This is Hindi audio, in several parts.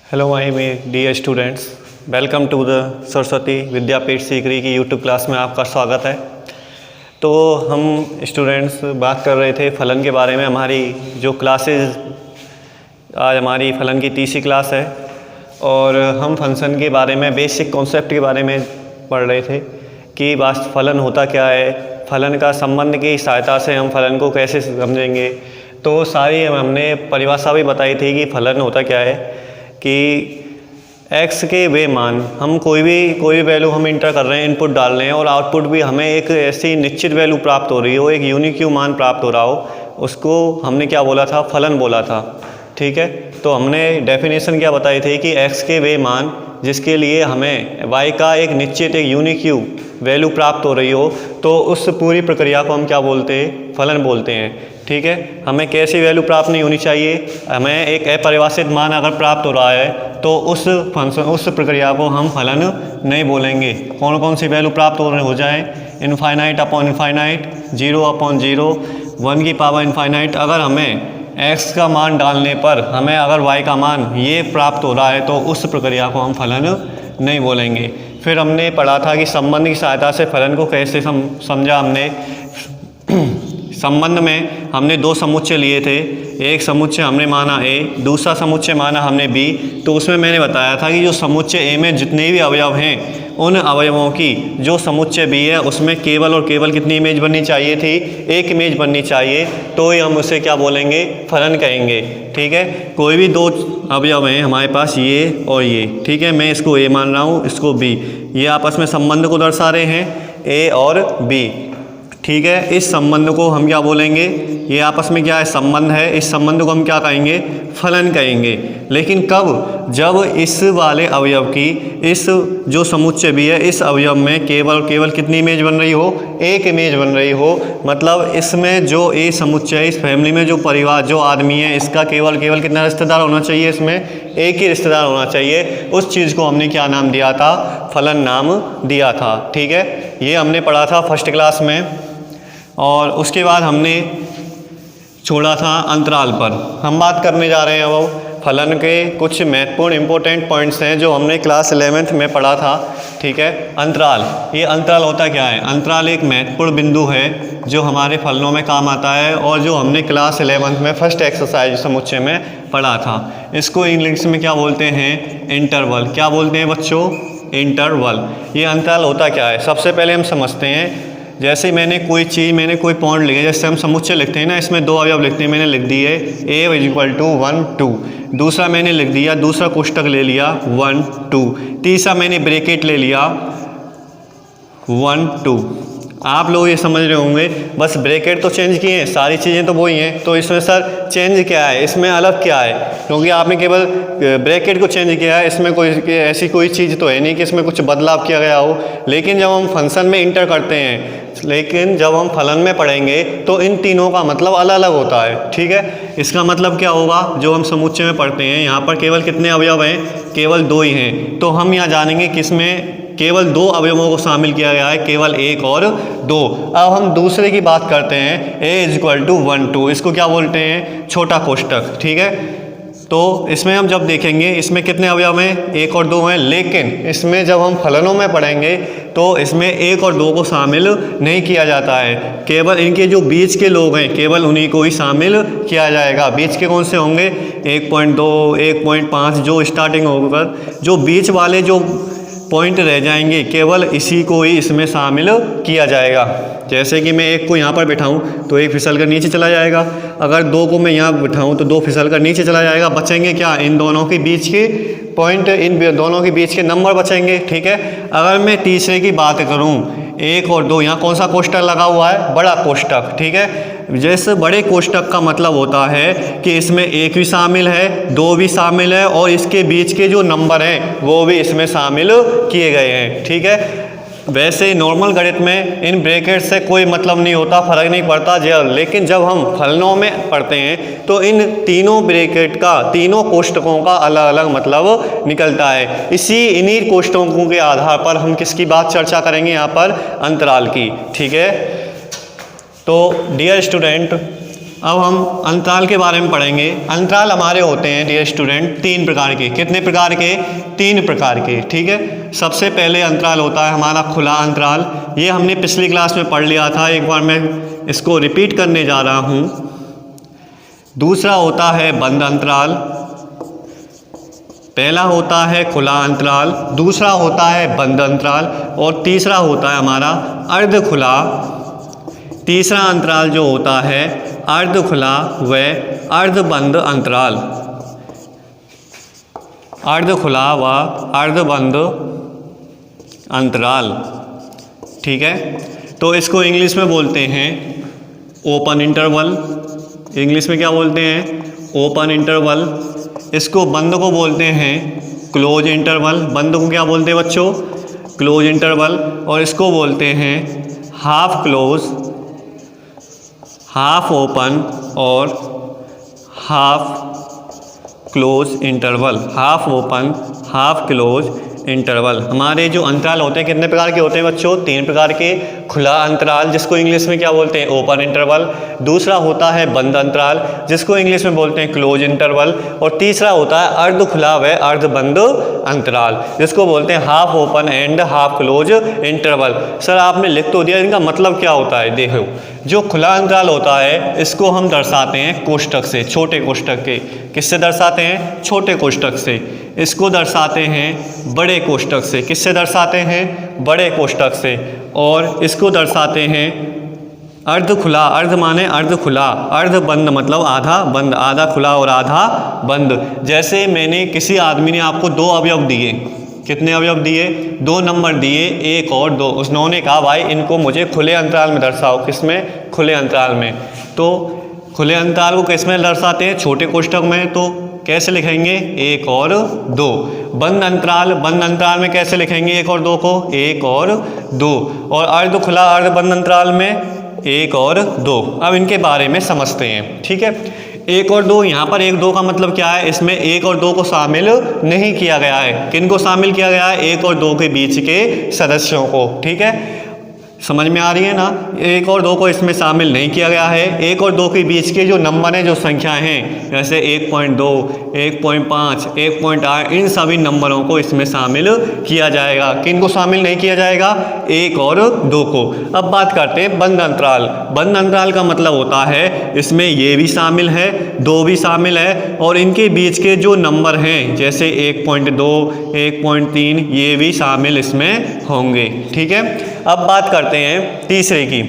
Hello my dear students, welcome to the Saraswati Vidyapeeth Sikri की यूट्यूब क्लास में आपका स्वागत है। तो हम स्टूडेंट्स बात कर रहे थे फलन के बारे में। हमारी जो क्लासेस आज हमारी फलन की तीसरी क्लास है और हम फंक्शन के बारे में बेसिक कॉन्सेप्ट के बारे में पढ़ रहे थे कि फलन होता क्या है, फलन का संबंध की सहायता से हम फलन को कैसे समझेंगे। तो सारी हमने परिभाषा भी बताई थी कि फलन होता क्या है कि x के वे मान हम कोई भी वैल्यू हम इंटर कर रहे हैं, इनपुट डाल रहे हैं और आउटपुट भी हमें एक ऐसी निश्चित वैल्यू प्राप्त हो रही हो, एक यूनिक मान प्राप्त हो रहा हो, उसको हमने क्या बोला था, फलन बोला था। ठीक है, तो हमने डेफिनेशन क्या बताई थी कि x के वे मान जिसके लिए हमें y का एक निश्चित एक यूनिक वैल्यू प्राप्त हो रही हो, तो उस पूरी प्रक्रिया को हम क्या बोलते हैं, फलन बोलते हैं। ठीक है, हमें कैसी वैल्यू प्राप्त नहीं होनी चाहिए, हमें एक अपरिभाषित मान अगर प्राप्त हो रहा है तो उस प्रक्रिया को हम फलन नहीं बोलेंगे। कौन कौन सी वैल्यू प्राप्त हो जाए, इनफाइनाइट अपॉन इनफाइनाइट, 0 अपॉन 0, 1 की पावर इनफाइनाइट। अगर हमें x का मान डालने पर हमें अगर y का मान ये प्राप्त हो रहा है तो उस प्रक्रिया को हम फलन नहीं बोलेंगे। फिर हमने पढ़ा था कि संबंध की सहायता से फलन को कैसे समझा हमने। संबंध में हमने दो समुच्चय लिए थे, एक समुच्चय हमने माना a, दूसरा समुच्चय माना हमने b। तो उसमें मैंने बताया था कि जो समुच्चय a में जितने भी अवयव हैं उन अवयवों की जो समुच्चय b है उसमें केवल और केवल कितनी इमेज बननी चाहिए थी, एक इमेज बननी चाहिए, तो ही हम उसे क्या बोलेंगे, फलन कहेंगे। ठीक है, कोई भी दो अवयव हैं हमारे पास, ये और ये, ठीक है, मैं इसको a मान रहा हूँ, इसको b, ये आपस में संबंध को दर्शा रहे हैं a और b। ठीक है, इस संबंध को हम क्या बोलेंगे, ये आपस में क्या है, संबंध है, इस संबंध को हम क्या कहेंगे, फलन कहेंगे। लेकिन कब, जब इस वाले अवयव की, इस जो समुच्चय भी है इस अवयव में केवल कितनी इमेज बन रही हो, एक इमेज बन रही हो। मतलब इसमें जो ए समुच्चय, इस फैमिली में जो परिवार, जो आदमी है, इसका केवल कितना रिश्तेदार होना चाहिए, इसमें एक ही रिश्तेदार होना चाहिए। उस चीज़ को हमने क्या नाम दिया था, फलन नाम दिया था। ठीक है, ये हमने पढ़ा था फर्स्ट क्लास में। और उसके बाद हमने छोड़ा था अंतराल पर। हम बात करने जा रहे हैं अब फलन के कुछ महत्वपूर्ण इंपॉर्टेंट पॉइंट्स हैं जो हमने क्लास 11th में पढ़ा था। ठीक है, अंतराल, ये अंतराल होता क्या है, अंतराल एक महत्वपूर्ण बिंदु है जो हमारे फलनों में काम आता है और जो हमने क्लास 11th में फर्स्ट एक्सरसाइज समुच्चय में पढ़ा था। इसको इंग्लिश में क्या बोलते हैं, इंटरवल। क्या बोलते हैं बच्चों, इंटरवल। ये अंतराल होता क्या है, सबसे पहले हम समझते हैं। जैसे मैंने कोई कोई पॉइंट लिया, जैसे हम समुच्चय लिखते हैं ना, इसमें दो अवयव लिखते हैं, मैंने लिख दिए a = 1 2, दूसरा मैंने लिख दिया, दूसरा कोष्टक ले लिया 1 2, तीसरा मैंने ब्रैकेट ले लिया 1 2। आप लोग ये समझ रहे होंगे, बस ब्रैकेट तो चेंज किए हैं, सारी चीज़ें तो वही हैं, तो इसमें सर चेंज क्या है, इसमें अलग क्या है, क्योंकि आपने केवल ब्रैकेट को चेंज किया है, इसमें कोई ऐसी कोई चीज़ तो है नहीं कि इसमें कुछ बदलाव किया गया हो। लेकिन जब हम फंक्शन में इंटर करते हैं, लेकिन जब हम फलन में पढ़ेंगे तो इन तीनों का मतलब अलग अलग होता है। ठीक है, इसका मतलब क्या होगा, जो हम समुच्चय में पढ़ते हैं यहाँ पर केवल कितने अवयव हैं, केवल दो ही हैं, तो हम यहाँ जानेंगे किसमें केवल दो अवयवों को शामिल किया गया है, केवल एक और दो। अब हम दूसरे की बात करते हैं, a = 1 2, इसको क्या बोलते हैं, छोटा कोष्टक। ठीक है, तो इसमें हम जब देखेंगे इसमें कितने अवयव हैं, एक और दो हैं, लेकिन इसमें जब हम फलनों में पढ़ेंगे तो इसमें एक और दो को शामिल नहीं किया जाता है, केवल इनके जो बीच के लोग हैं केवल उन्हीं को ही शामिल किया जाएगा। बीच के कौन से होंगे, 1.2 1.5, जो स्टार्टिंग होकर जो बीच वाले जो पॉइंट रह जाएंगे केवल इसी को ही इसमें शामिल किया जाएगा। जैसे कि मैं एक को यहाँ पर बिठाऊँ तो एक फिसल कर नीचे चला जाएगा, अगर दो को मैं यहाँ बिठाऊँ तो दो फिसल कर नीचे चला जाएगा। बचेंगे क्या, इन दोनों के बीच के पॉइंट, इन दोनों के बीच के नंबर बचेंगे। ठीक है, अगर मैं तीसरे की बात करूँ, 1 और 2, यहाँ कौन सा कोष्टक लगा हुआ है, बड़ा कोष्टक। ठीक है, जैसे बड़े कोष्टक का मतलब होता है कि इसमें एक भी शामिल है, दो भी शामिल है और इसके बीच के जो नंबर हैं वो भी इसमें शामिल किए गए हैं। ठीक है, वैसे नॉर्मल गणित में इन ब्रैकेट से कोई मतलब नहीं होता, फर्क नहीं पड़ता, लेकिन जब हम फलनों में पढ़ते हैं तो इन तीनों ब्रैकेट का, तीनों कोष्टकों का अलग अलग मतलब निकलता है। इन्हीं कोष्टकों के आधार पर हम किसकी बात चर्चा करेंगे, यहाँ पर अंतराल की। ठीक है, तो डियर स्टूडेंट, अब हम अंतराल के बारे में पढ़ेंगे। अंतराल हमारे होते हैं डियर स्टूडेंट 3 प्रकार के। कितने प्रकार के? 3 प्रकार के, ठीक है। सबसे पहले अंतराल होता है हमारा खुला अंतराल। ये हमने पिछली क्लास में पढ़ लिया था, एक बार मैं इसको रिपीट करने जा रहा हूँ। दूसरा होता है बंद अंतराल, पहला होता है खुला अंतराल, दूसरा होता है बंद अंतराल और तीसरा होता है हमारा अर्ध खुला। तीसरा अंतराल जो होता है अर्ध खुला व अर्ध बंद अंतराल, अर्ध खुला व अर्ध बंद अंतराल, ठीक है। तो इसको इंग्लिश में बोलते हैं ओपन इंटरवल। इंग्लिश में क्या बोलते हैं? Open interval. इसको बंद को बोलते हैं क्लोज इंटरवल। बंद को क्या बोलते हैं बच्चों? Close interval. और इसको बोलते हैं हाफ क्लोज, हाफ ओपन और half close interval. Half open, half close interval. हमारे जो अंतराल होते हैं कितने प्रकार के होते हैं बच्चों? 3 प्रकार के। खुला अंतराल जिसको इंग्लिश में क्या बोलते हैं? Open interval. दूसरा होता है बंद अंतराल जिसको इंग्लिश में बोलते हैं क्लोज इंटरवल। और तीसरा होता है अर्ध खुला व अर्ध बंद अंतराल जिसको बोलते हैं half open and half close interval. Sir आपने लिख तो दिया, इनका मतलब क्या होता है? देखो, जो खुला अंतराल होता है इसको हम दर्शाते हैं कोष्ठक से, छोटे कोष्ठक के। किससे दर्शाते हैं? छोटे कोष्ठक से। इसको दर्शाते हैं बड़े कोष्ठक से। किससे दर्शाते हैं? बड़े कोष्ठक से। और इसको दर्शाते हैं अर्ध खुला। अर्ध माने अर्ध खुला, अर्ध बंद मतलब आधा बंद, आधा खुला और आधा बंद। जैसे मैंने किसी आदमी ने आपको 2 अवयव दिए। कितने अवयव दिए? 2 नंबर दिए, 1 और 2। उसने कहा भाई इनको मुझे खुले अंतराल में दर्शाओ। किसमें? खुले अंतराल में। तो खुले अंतराल को किस में दर्शाते हैं? छोटे कोष्ठक में। तो कैसे लिखेंगे? 1 और 2। बंद अंतराल, बंद अंतराल में कैसे लिखेंगे 1 और 2 को? 1 और 2। और अर्ध खुला अर्ध बंद अंतराल में 1 और 2। अब इनके बारे में समझते हैं, ठीक है। 1 और 2, यहाँ पर 1 2 का मतलब क्या है? इसमें 1 और 2 को शामिल नहीं किया गया है। किन को शामिल किया गया है? 1 और 2 के बीच के सदस्यों को, ठीक है। समझ में आ रही है ना? 1 और 2 को इसमें शामिल नहीं किया गया है। 1 और 2 के बीच के जो नंबर हैं, जो संख्याएं हैं, जैसे 1.2, 1.5, 1.8, इन सभी नंबरों को इसमें शामिल किया जाएगा। किन को शामिल नहीं किया जाएगा? 1 और 2 को। अब बात करते हैं बंद अंतराल। बंद अंतराल का मतलब होता है इसमें ये भी शामिल है, 2 भी शामिल है और इनके बीच के जो नंबर हैं जैसे 1.2, 1.3, ये भी शामिल इसमें होंगे, ठीक है। अब बात करते हैं तीसरे की,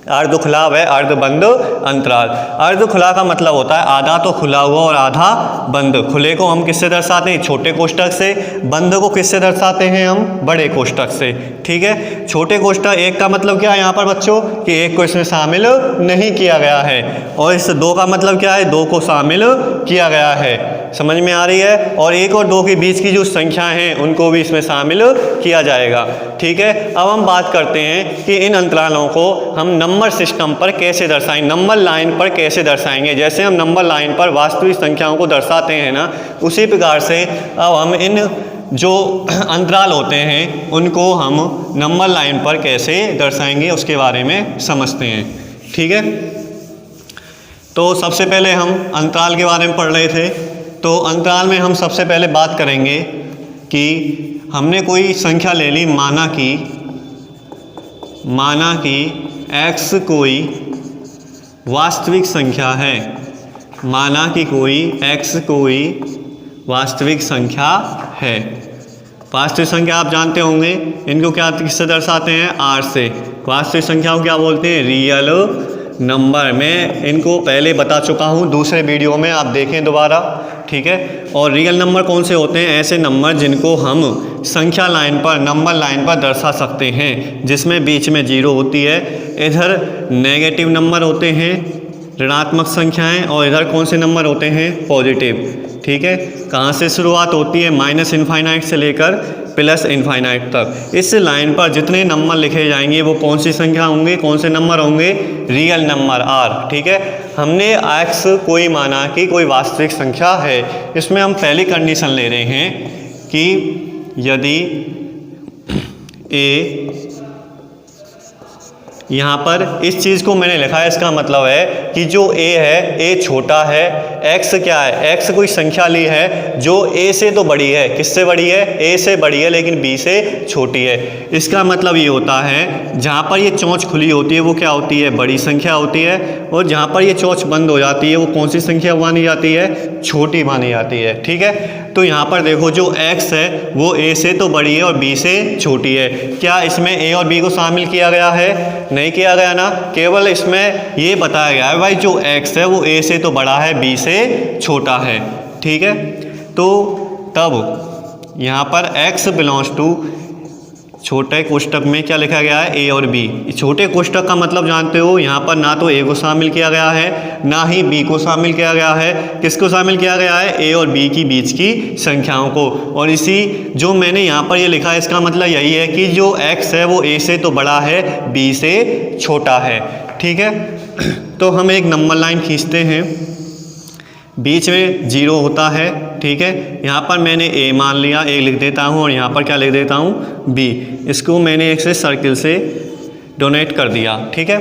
अर्ध खुला व अर्ध बंद अंतराल। अर्ध खुला का मतलब होता है आधा तो खुला हुआ और आधा बंद। खुले को हम किससे दर्शाते हैं? छोटे कोष्ठक से। बंद को किससे दर्शाते हैं हम? बड़े कोष्ठक से, ठीक है। छोटे कोष्ठक 1 का मतलब क्या है यहाँ पर बच्चों? कि 1 को इसमें शामिल नहीं किया गया है। और इस 2 का मतलब क्या है? 2 को शामिल किया गया है। समझ में आ रही है? और 1 और 2 के बीच की जो संख्याएं हैं उनको भी इसमें शामिल किया जाएगा, ठीक है। अब हम बात करते हैं कि इन अंतरालों को हम नंबर सिस्टम पर कैसे दर्शाएंगे, नंबर लाइन पर कैसे दर्शाएंगे। जैसे हम नंबर लाइन पर वास्तविक संख्याओं को दर्शाते हैं ना, उसी प्रकार से अब हम इन जो अंतराल होते हैं उनको हम नंबर लाइन पर कैसे दर्शाएंगे उसके बारे में समझते हैं, ठीक है। तो सबसे पहले हम अंतराल के बारे में पढ़ रहे थे। तो अंतराल में हम सबसे पहले बात करेंगे कि हमने कोई संख्या ले ली, माना कि x कोई वास्तविक संख्या है। माना कि कोई x कोई वास्तविक संख्या है। वास्तविक संख्या आप जानते होंगे, इनको क्या किससे दर्शाते हैं? r से। वास्तविक संख्या को क्या बोलते हैं? Real number. मैं इनको पहले बता चुका हूँ दूसरे वीडियो में, आप देखें दोबारा, ठीक है। और रियल नंबर कौन से होते हैं? ऐसे नंबर जिनको हम संख्या लाइन पर, नंबर लाइन पर दर्शा सकते हैं, जिसमें बीच में 0 होती है। इधर नेगेटिव नंबर होते हैं, ऋणात्मक संख्याएं, और इधर कौन से नंबर होते हैं? पॉजिटिव, ठीक है। कहाँ से शुरुआत होती है? -इनफाइनाइट से लेकर +इनफाइनाइट तक। इस लाइन पर जितने नंबर लिखे जाएंगे वो कौन सी संख्या होंगे, कौन से नंबर होंगे? रियल नंबर r, ठीक है। हमने x कोई माना कि कोई वास्तविक संख्या है। इसमें हम पहली कंडीशन ले रहे हैं कि यदि यहाँ पर इस चीज़ को मैंने लिखा है, इसका मतलब है कि जो a है, a छोटा है, x क्या है, x कोई संख्या ली है जो a से तो बड़ी है, किससे बड़ी है, a से बड़ी है लेकिन b से छोटी है। इसका मतलब ये होता है जहाँ पर ये चोंच खुली होती है वो क्या होती है, बड़ी संख्या होती है, और जहाँ पर ये चोंच बंद हो जाती है वो कौन सी संख्या मानी जाती है, छोटी मानी जाती है। ठीक है, तो यहाँ पर देखो जो x है वो a से तो बड़ी है और b से छोटी है। क्या इसमें a और b को शामिल किया गया है, नहीं किया गया ना, केवल इसमें ये बताया गया है भाई जो x है वो a से तो बड़ा है, b से छोटा है। ठीक है, तो तब यहाँ पर x बिलोंग्स टू छोटे कोष्टक में क्या लिखा गया है, a और b। छोटे कोष्टक का मतलब जानते हो, यहाँ पर ना तो a को शामिल किया गया है ना ही b को शामिल किया गया है। किसको शामिल किया गया है, a और b की बीच की संख्याओं को। और इसी जो मैंने यहाँ पर ये लिखा है इसका मतलब यही है कि जो x है वो a से तो बड़ा है, b से छोटा है। ठीक है, तो हम एक नंबर लाइन खींचते हैं, बीच में 0 होता है। ठीक है, यहाँ पर मैंने a मान लिया, a लिख देता हूँ, और यहाँ पर क्या लिख देता हूँ, b। इसको मैंने एक से सर्किल से डोनेट कर दिया। ठीक है,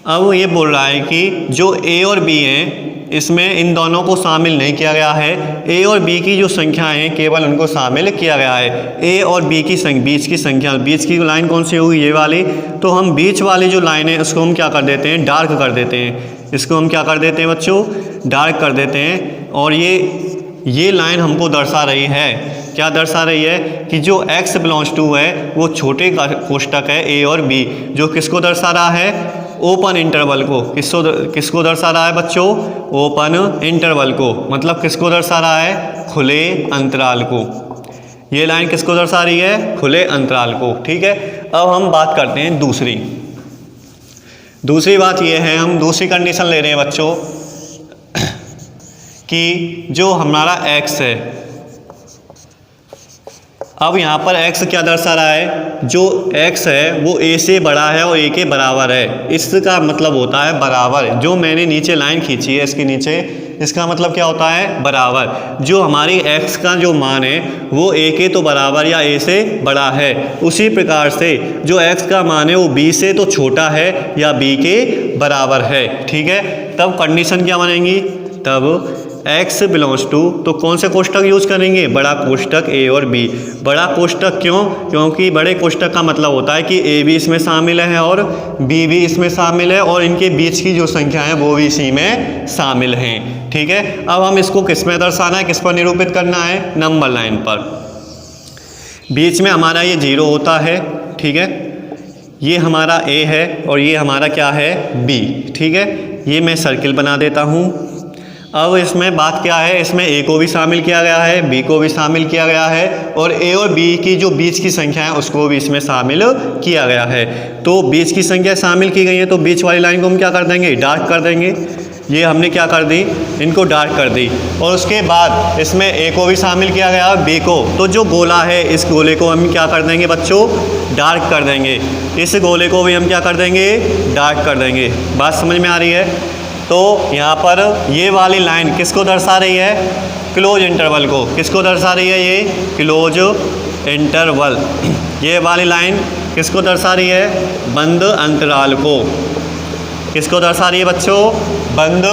अब ये बोल रहा है कि जो a और b हैं इसमें इन दोनों को शामिल नहीं किया गया है, a और b की जो संख्याएं हैं केवल उनको शामिल किया गया है। a और b की बीच की संख्या, बीच की लाइन कौन सी होगी, ये वाली। तो हम बीच वाली जो लाइन है उसको हम क्या कर देते हैं, डार्क कर देते हैं। इसको हम क्या कर देते हैं बच्चों, डार्क कर देते हैं। और ये लाइन हमको दर्शा रही है, क्या दर्शा रही है कि जो x बिलोंग्स टू है वो छोटे कोष्टक है a और b, जो किसको दर्शा रहा है, ओपन इंटरवल को। किसको दर्शा रहा है बच्चों, ओपन इंटरवल को, मतलब किसको दर्शा रहा है, खुले अंतराल को। ये लाइन किसको दर्शा रही है, खुले अंतराल को। ठीक है, अब हम बात करते हैं दूसरी बात ये है, हम दूसरी कंडीशन ले रहे हैं बच्चों कि जो हमारा x है, अब यहाँ पर x क्या दर्शा रहा है, जो x है वो a से बड़ा है और a के बराबर है। इसका मतलब होता है बराबर। जो मैंने नीचे लाइन खींची है इसके नीचे, इसका मतलब क्या होता है, बराबर। जो हमारी x का जो मान है वो a के तो बराबर या a से बड़ा है। उसी प्रकार से जो x का मान है वो b से तो छोटा है या b के बराबर है। ठीक है, तब कंडीशन क्या बनेगी, तब x बिलोंग्स टू, तो कौन से कोष्टक यूज करेंगे, बड़ा कोष्टक a और b। बड़ा कोष्टक क्यों, क्योंकि बड़े कोष्टक का मतलब होता है कि a भी इसमें शामिल है और b भी इसमें शामिल है, और इनके बीच की जो संख्या है वो भी इसी में शामिल हैं। ठीक है, अब हम इसको किस में दर्शाना है, किस पर निरूपित करना है, नंबर लाइन पर। बीच में हमारा ये 0 होता है। ठीक है, ये हमारा a है और ये हमारा क्या है, b। ठीक है, ये मैं सर्किल बना देता हूँ। अब इसमें बात क्या है, इसमें a को भी शामिल किया गया है, b को भी शामिल किया गया है, और a और b की जो बीच की संख्या है उसको भी इसमें शामिल किया गया है। तो बीच की संख्या शामिल की गई है, तो बीच वाली लाइन को हम क्या कर देंगे, डार्क कर देंगे। ये हमने क्या कर दी, इनको डार्क कर दी। और उसके बाद इसमें a को भी शामिल किया गया है, b को। तो जो गोला है इस गोले को हम क्या कर देंगे बच्चों, डार्क कर देंगे। इस गोले को भी हम क्या कर देंगे, डार्क कर देंगे। बात समझ में आ रही है। तो यहाँ पर ये वाली लाइन किसको दर्शा रही है, क्लोज इंटरवल को। किसको दर्शा रही है, ये क्लोज इंटरवल। ये वाली लाइन किसको दर्शा रही है, बंद अंतराल को। किसको दर्शा रही है बच्चों, बंद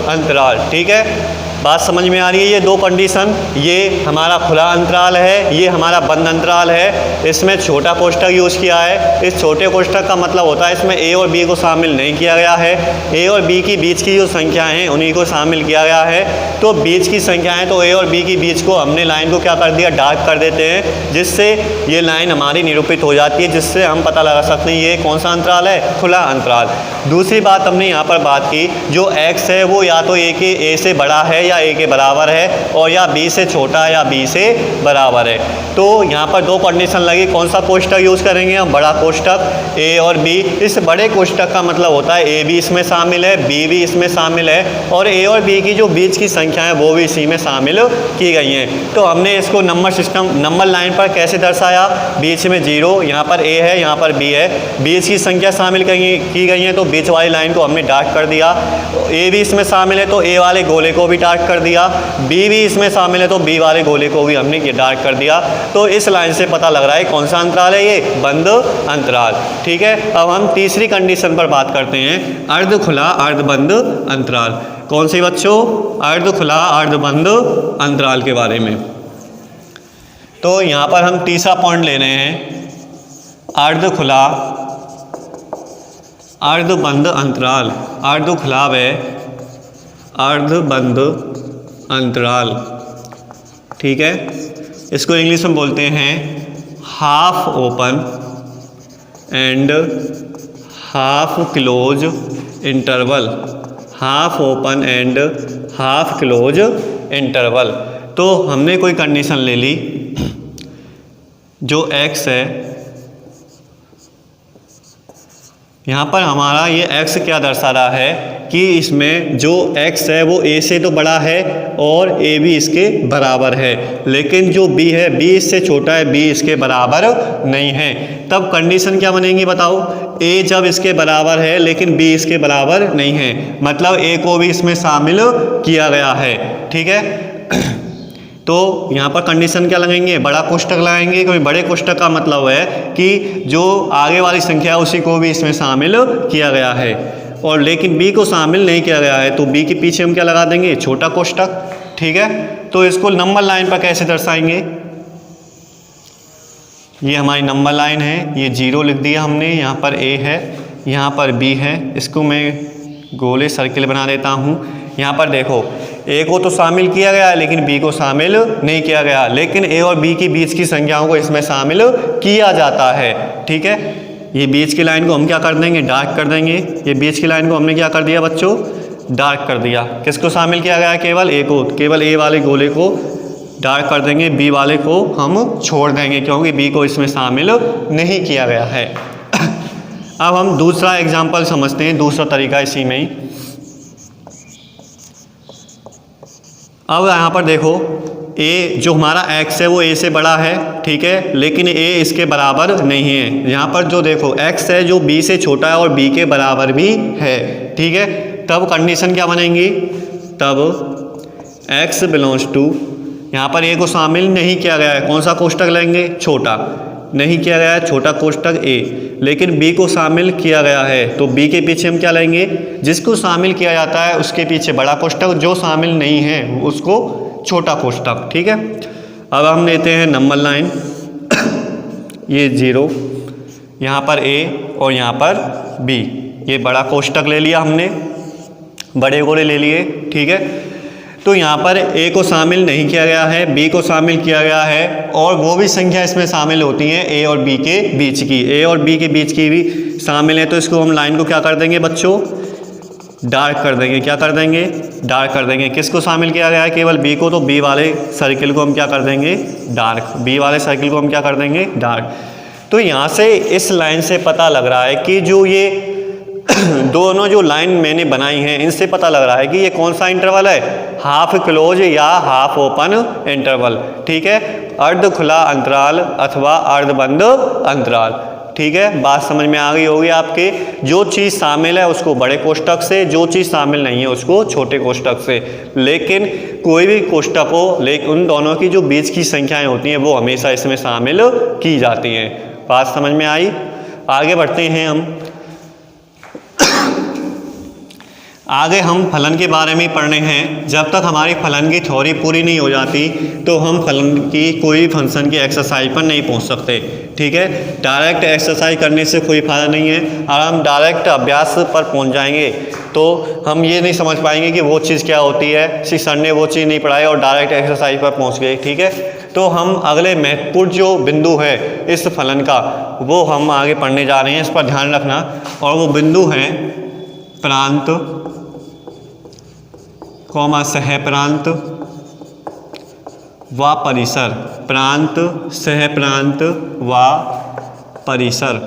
अंतराल। ठीक है, बात समझ में आ रही है। ये दो कंडीशन, ये हमारा खुला अंतराल है, ये हमारा बंद अंतराल है। इसमें छोटा कोष्टक यूज किया है। इस छोटे कोष्टक का मतलब होता है इसमें a और b को शामिल नहीं किया गया है। a और b की बीच की जो संख्याएं हैं उन्हीं को शामिल किया गया है। तो बीच की संख्याएं, तो a और b की बीच को हमने लाइन को क्या कर दिया, डार्क कर देते हैं, जिससे ये लाइन हमारी निरूपित हो जाती है, जिससे हम पता लगा सकते हैं ये कौन सा अंतराल है, खुला अंतराल। दूसरी बात हमने यहाँ पर बात की, जो x है वो या तो a से बड़ा है या a के बराबर है, और या b से छोटा है या b से बराबर है। तो यहाँ पर दो कंडीशन लगी, कौन सा कोष्टक यूज करेंगे हम, बड़ा कोष्टक a और b। इस बड़े कोष्टक का मतलब होता है a भी इसमें शामिल है, b भी इसमें शामिल है, और a और b की जो बीच की संख्या है वो भी इसी में शामिल की गई हैं। तो हमने इसको नंबर सिस्टम, नंबर लाइन पर कैसे दर्शाया, बीच में 0, यहाँ पर a है, यहाँ पर b है, बीच की संख्या शामिल की गई है, तो बीच वाली लाइन को हमने डार्क कर दिया। a भी इसमें शामिल है तो a वाले गोले को भी डार्क डार्क कर दिया, बी भी इसमें शामिल है तो बी वाले गोले को भी हमने ये डार्क कर दिया। तो इस लाइन से पता लग रहा है कौन सा अंतराल है, ये बंद अंतराल। ठीक है, अब हम तीसरी कंडीशन पर बात करते हैं, अर्ध खुला अर्ध बंद अंतराल। कौन सी बच्चों? अर्ध खुला अर्ध बंद अंतराल के बारे में। तो यहाँ पर हम तीसरा पॉइंट ले रहे हैं, अर्ध खुला अर्ध बंद अंतराल, अर्ध खुला व अर्ध बंद अंतराल। ठीक है, इसको इंग्लिश में बोलते हैं half open and half close interval, half open and half close interval. तो हमने कोई कंडीशन ले ली, जो x है, यहाँ पर हमारा ये x क्या दर्शा रहा है कि इसमें जो x है वो a से तो बड़ा है और a भी इसके बराबर है, लेकिन जो b है b इससे छोटा है, b इसके बराबर नहीं है। तब कंडीशन क्या बनेगी बताओ? a जब इसके बराबर है लेकिन b इसके बराबर नहीं है, मतलब a को भी इसमें शामिल किया गया है। ठीक है, तो यहाँ पर कंडीशन क्या लगाएंगे? बड़ा कोष्ठक लगाएंगे, क्योंकि बड़े कोष्ठक का मतलब है कि जो आगे वाली संख्या है उसी को भी इसमें शामिल किया गया है, और लेकिन b को शामिल नहीं किया गया है, तो b के पीछे हम क्या लगा देंगे? छोटा कोष्ठक। ठीक है, तो इसको नंबर लाइन पर कैसे दर्शाएंगे? ये हमारी नंबर लाइन है, ये 0 लिख दिया हमने, यहाँ पर a है, यहाँ पर b है, इसको मैं गोले सर्किल बना देता हूँ। यहाँ पर देखो, a को तो शामिल किया गया है लेकिन b को शामिल नहीं किया गया, लेकिन a और b के बीच की संख्याओं को इसमें शामिल किया जाता है। ठीक है, ये बीच की लाइन को हम क्या कर देंगे? डार्क कर देंगे। ये बीच की लाइन को हमने क्या कर दिया बच्चों? डार्क कर दिया। किसको शामिल किया गया है? केवल a को, केवल a वाले गोले को डार्क कर देंगे, b वाले को हम छोड़ देंगे क्योंकि b को इसमें शामिल नहीं किया गया है। अब हम दूसरा एग्जाम्पल समझते हैं, दूसरा तरीका इसी में ही। अब यहाँ पर देखो, a जो हमारा x है वो a से बड़ा है, ठीक है, लेकिन a इसके बराबर नहीं है। यहाँ पर जो देखो x है जो b से छोटा है और b के बराबर भी है। ठीक है, तब कंडीशन क्या बनेंगी? तब x बिलोंग्स टू, यहाँ पर a को शामिल नहीं किया गया है, कौन सा कोष्ठक लेंगे? छोटा, नहीं किया गया है छोटा कोष्ठक a, लेकिन b को शामिल किया गया है, तो b के पीछे हम क्या लेंगे? जिसको शामिल किया जाता है उसके पीछे बड़ा कोष्ठक, जो शामिल नहीं है उसको छोटा कोष्ठक। ठीक है, अब हम लेते हैं नंबर लाइन, ये 0, यहाँ पर a और यहाँ पर b, ये बड़ा कोष्ठक ले लिया हमने, बड़े गोले ले लिए। ठीक है, तो यहाँ पर a को शामिल नहीं किया गया है, b को शामिल किया गया है, और वो भी संख्या इसमें शामिल होती हैं a और b के बीच की, a और b के बीच की भी शामिल है। तो इसको हम लाइन को क्या कर देंगे बच्चों? डार्क कर देंगे। क्या कर देंगे? डार्क कर देंगे। किसको शामिल किया गया है? केवल b को, तो b वाले सर्किल को हम क्या कर देंगे? डार्क। b वाले सर्किल को हम क्या कर देंगे? डार्क। तो यहाँ से इस लाइन से पता लग रहा है कि जो ये दोनों जो लाइन मैंने बनाई हैं इनसे पता लग रहा है कि ये कौन सा इंटरवल है? हाफ क्लोज या हाफ ओपन इंटरवल। ठीक है, अर्ध खुला अंतराल अथवा अर्ध बंद अंतराल। ठीक है, बात समझ में आ गई होगी आपके। जो चीज़ शामिल है उसको बड़े कोष्ठक से, जो चीज़ शामिल नहीं है उसको छोटे कोष्ठक से, लेकिन कोई भी कोष्ठक हो, लेकिन उन दोनों की जो बीच की संख्याएं होती हैं वो हमेशा इसमें शामिल की जाती हैं। बात समझ में आई? आगे बढ़ते हैं हम। आगे हम फलन के बारे में पढ़ने हैं। जब तक हमारी फलन की थ्योरी पूरी नहीं हो जाती तो हम फलन की कोई भी फंक्शन की एक्सरसाइज पर नहीं पहुंच सकते। ठीक है, डायरेक्ट एक्सरसाइज करने से कोई फ़ायदा नहीं है। और हम डायरेक्ट अभ्यास पर पहुंच जाएंगे तो हम ये नहीं समझ पाएंगे कि वो चीज़ क्या होती है। सर ने वो चीज़ नहीं पढ़ाई और डायरेक्ट एक्सरसाइज पर पहुँच गए। ठीक है, तो हम अगले महत्वपूर्ण जो बिंदु है इस फलन का वो हम आगे पढ़ने जा रहे हैं, इस पर ध्यान रखना। और वो बिंदु हैं प्रांत कौमा सह प्रांत व परिसर। प्रांत, सह प्रांत व परिसर।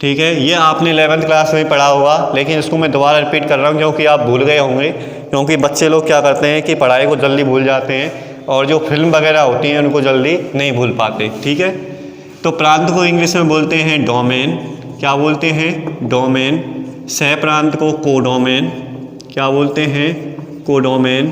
ठीक है, ये आपने 11th क्लास में पढ़ा होगा, लेकिन इसको मैं दोबारा रिपीट कर रहा हूँ क्योंकि आप भूल गए होंगे। क्योंकि बच्चे लोग क्या करते हैं कि पढ़ाई को जल्दी भूल जाते हैं और जो फिल्म वगैरह होती हैं उनको जल्दी नहीं भूल पाते। ठीक है, तो प्रांत को इंग्लिश में बोलते हैं डोमेन। क्या बोलते हैं? डोमेन। सह प्रांत को कोडोमेन। क्या बोलते हैं? कोडोमेन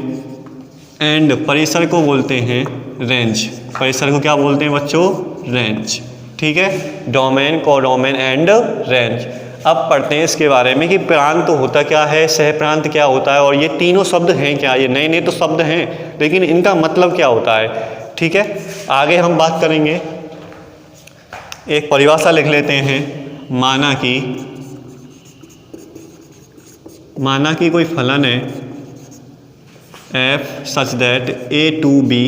एंड परिसर को बोलते हैं रेंज। परिसर को क्या बोलते हैं बच्चों? रेंज। ठीक है, डोमेन, कोडोमेन एंड रेंज। अब पढ़ते हैं इसके बारे में कि प्रांत होता क्या है, सह प्रांत क्या होता है, और ये तीनों शब्द हैं क्या। ये नए नए तो शब्द हैं लेकिन इनका मतलब क्या होता है। ठीक है, आगे हम बात करेंगे। एक परिभाषा लिख लेते हैं। माना कि कोई फलन है f such that a to b।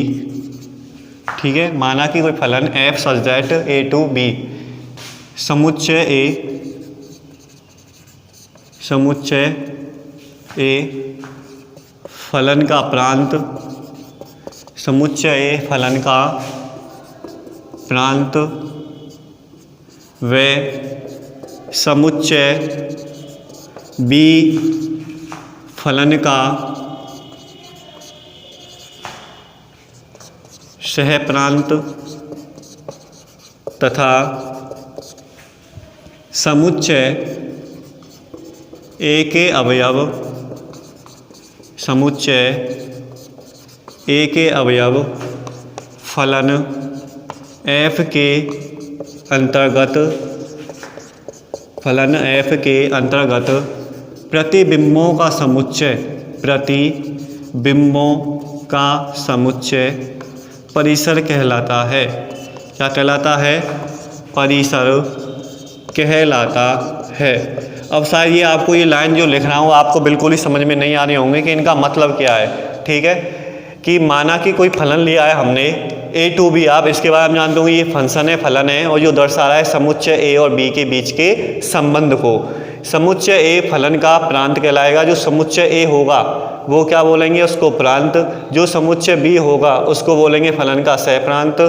ठीक है, माना कि कोई फलन f such that a to b समुच्चय a फलन का प्रांत, समुच्चय a फलन का प्रांत व समुच्चय b फलन का सह प्रांत तथा समुच्चय ए के अवयव, समुच्चय ए के अवयव फलन f के अंतर्गत, फलन f के अंतर्गत प्रतिबिंबों का समुच्चय, प्रतिबिंबों का समुच्चय परिसर कहलाता है। क्या कहलाता है? परिसर कहलाता है। अब शायद ये आपको ये लाइन जो लिख रहा हूँ आपको बिल्कुल ही समझ में नहीं आ रहे होंगे कि इनका मतलब क्या है। ठीक है, कि माना कि कोई फलन लिया है हमने a to b, आप इसके बाद हम जानते होंगे ये फंक्शन है, फलन है, और जो दर्शा रहा है समुच्चय a और b के बीच के संबंध को। समुच्चय a फलन का प्रांत कहलाएगा। जो समुच्चय a होगा वो क्या बोलेंगे? उसको प्रांत। जो समुच्चय b होगा उसको बोलेंगे फलन का सह प्रांत।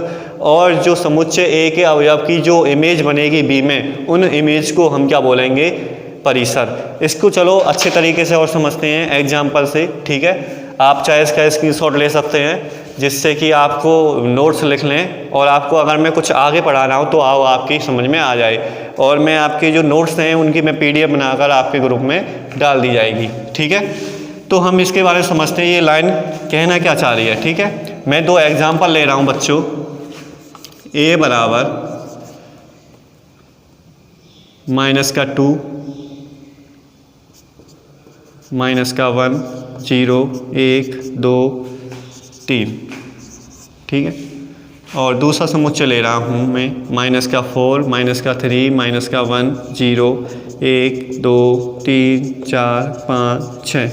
और जो समुच्चय a के अवयव की जो इमेज बनेगी b में, उन इमेज को हम क्या बोलेंगे? परिसर। इसको चलो अच्छे तरीके से और समझते हैं एग्जाम्पल से। ठीक है, आप चाहे इसका स्क्रीनशॉट ले सकते हैं जिससे कि आपको नोट्स लिख लें, और आपको अगर मैं कुछ आगे पढ़ाना हो तो आओ आपकी समझ में आ जाए, और मैं आपके जो नोट्स हैं उनकी मैं PDF बनाकर आपके ग्रुप में डाल दी जाएगी। ठीक है, तो हम इसके बारे में समझते हैं ये लाइन कहना क्या चाह रही है। ठीक है, मैं दो एग्जाम्पल ले रहा हूँ बच्चों। a बराबर -2 -1 0 1 2 3। ठीक है, और दूसरा समुच्चय ले रहा हूँ मैं -4 -3 -1 0 1 2 3 4 5 6।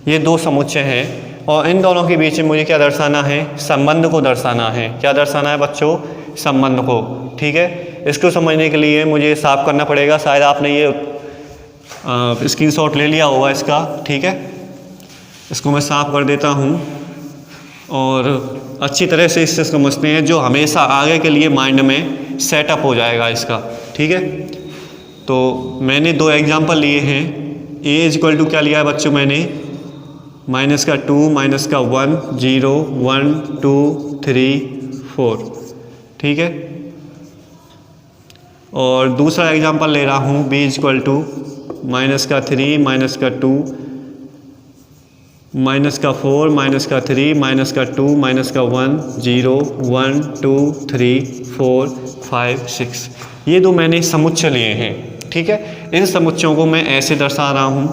ये दो समुच्चय हैं और इन दोनों के बीच में मुझे क्या दर्शाना है? संबंध को दर्शाना है। क्या दर्शाना है बच्चों? संबंध को। ठीक है, इसको समझने के लिए मुझे साफ करना पड़ेगा। शायद आपने ये स्क्रीनशॉट ले लिया होगा इसका। ठीक है, इसको मैं साफ कर देता हूँ और अच्छी तरह से इससे समझते हैं, जो हमेशा आगे के लिए माइंड में सेटअप हो जाएगा इसका। ठीक है, तो मैंने दो एग्जाम्पल लिए हैं। a इक्वल टू क्या लिया है बच्चों? मैंने -2 -1 0 1 2 3 4। ठीक है, और दूसरा एग्जाम्पल ले रहा हूँ b इक्वल टू -3 -2 -4 -3 -2 -1 0 1 2 3 4 5 6। ये दो मैंने समुच्चय लिए हैं। ठीक है, इन समुच्चयों को मैं ऐसे दर्शा रहा हूँ,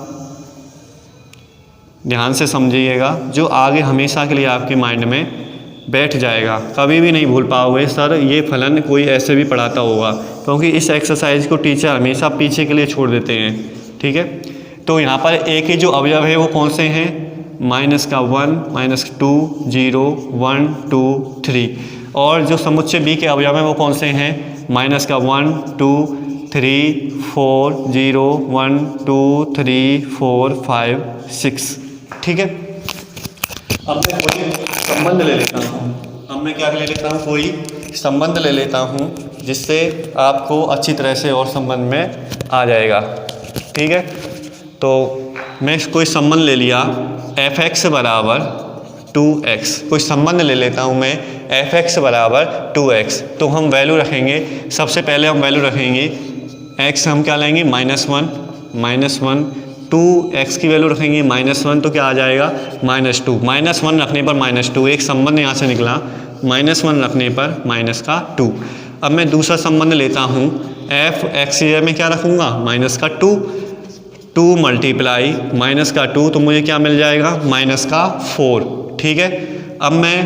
ध्यान से समझिएगा, जो आगे हमेशा के लिए आपके माइंड में बैठ जाएगा। कभी भी नहीं भूल पाओगे सर ये फलन कोई ऐसे भी पढ़ाता होगा, क्योंकि इस एक्सरसाइज को टीचर हमेशा पीछे के लिए छोड़ देते हैं। ठीक है, तो यहाँ पर a के जो अवयव है वो कौन से हैं? -1 -2 0 1 2 3। और जो समुच्चय b के अवयव हैं वो कौन से हैं? -1 2 3 4 0 1 2 3 4 5 6। ठीक है, अब मैं कोई संबंध ले लेता हूँ। अब मैं क्या ले लेता हूँ? कोई संबंध ले लेता हूँ जिससे आपको अच्छी तरह से और संबंध में आ जाएगा। ठीक है, तो मैं कोई संबंध ले लिया f(x) बराबर 2x। कोई संबंध ले लेता हूँ मैं f(x) बराबर 2x। तो हम वैल्यू रखेंगे, सबसे पहले हम वैल्यू रखेंगे x, हम क्या लेंगे? -1 2x की वैल्यू रखेंगे -1 तो क्या आ जाएगा -2। -1 रखने पर -2, एक संबंध यहाँ से निकला, -1 रखने पर -2। अब मैं दूसरा संबंध लेता हूँ, f(x) की जगह में क्या रखूँगा -2, 2 मल्टीप्लाई -2 तो मुझे क्या मिल जाएगा -4। ठीक है, अब मैं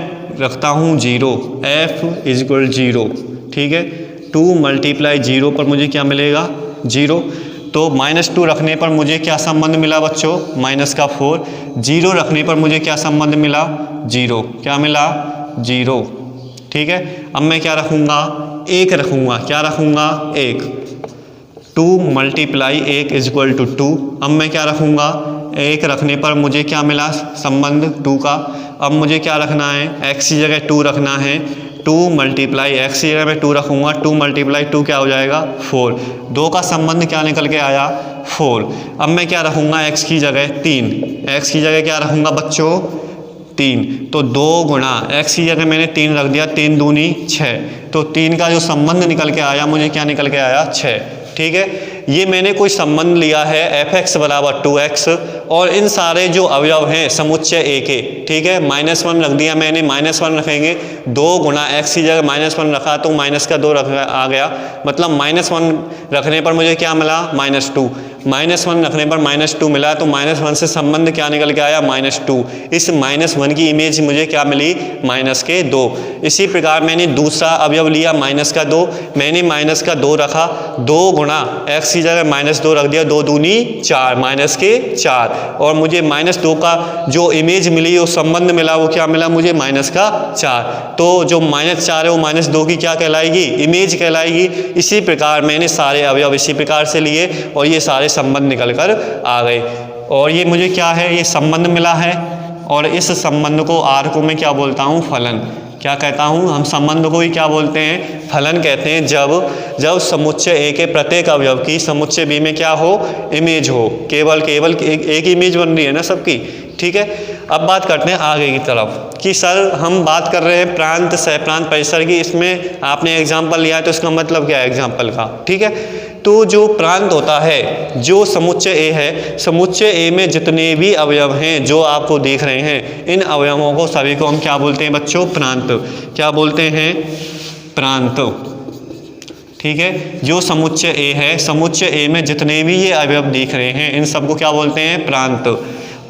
रखता हूँ 0, f = 0। ठीक है, 2 मल्टीप्लाई 0 पर मुझे क्या मिलेगा 0। तो -2 रखने पर मुझे क्या संबंध मिला बच्चों -4। 0 रखने पर मुझे क्या संबंध मिला 0, क्या मिला 0। ठीक है, अब मैं क्या रखूँगा 1 रखूँगा, क्या रखूँगा 1। 2 मल्टीप्लाई 1 = 2। अब मैं क्या रखूँगा 1 रखने पर मुझे क्या मिला संबंध 2 का। अब मुझे क्या रखना है, x की जगह 2 रखना है। 2 मल्टीप्लाई x की जगह मैं 2 रखूँगा, 2 मल्टीप्लाई 2 क्या हो जाएगा 4। 2 का संबंध क्या निकल के आया 4। अब मैं क्या रखूँगा x की जगह 3, x की जगह क्या रखूँगा बच्चों 3। तो 2 गुणा x की जगह मैंने 3 रख दिया, 3 दूनी 6। तो 3 का जो संबंध निकल के आया मुझे क्या निकल के आया 6। ठीक है, ये मैंने कोई संबंध लिया है f(x) = 2x और इन सारे जो अवयव हैं समुच्चय A के। ठीक है, -1 रख दिया मैंने, -1 रखेंगे, 2 गुणा x की जगह -1 रखा तो -2 आ गया, मतलब -1 रखने पर मुझे क्या मिला -2। -1 रखने पर -2 मिला तो -1 से संबंध क्या निकल के आया -2। इस -1 की इमेज मुझे क्या मिली -2। इसी प्रकार मैंने दूसरा अवयव लिया -2, मैंने -2 रखा, 2 गुणा x की जगह -2 रख दिया, 2 दूनी 4, -4 और मुझे -2 का जो इमेज मिली, वो संबंध मिला, वो क्या मिला मुझे -4। तो जो -4 है वो -2 की क्या कहलाएगी इमेज कहलाएगी। इसी प्रकार मैंने सारे अवयव इसी प्रकार से लिए और ये सारे संबंध निकल कर आ गए। और ये मुझे क्या है, ये संबंध मिला है और इस संबंध को R को मैं क्या बोलता हूँ फलन। क्या कहता हूँ, हम संबंध को ही क्या बोलते हैं फलन कहते हैं। जब समुच्चय A के प्रत्येक अवयव की समुच्चय B में क्या हो इमेज हो, केवल एक इमेज बन रही है ना सबकी। ठीक है, अब बात करते हैं आगे की तरफ कि सर हम बात कर रहे हैं प्रांत सहप्रांत परिसर की, इसमें आपने एग्जाम्पल लिया है तो इसका मतलब क्या है एग्जाम्पल का। ठीक है, तो जो प्रांत होता है, जो समुच्चय A है, समुच्चय A में जितने भी अवयव हैं जो आपको देख रहे हैं, इन अवयवों को सभी को हम क्या बोलते हैं बच्चों प्रांत। क्या बोलते हैं प्रांत। ठीक है, जो समुच्चय A है, समुच्चय A में जितने भी ये अवयव दिख रहे हैं इन सबको क्या बोलते हैं प्रांत।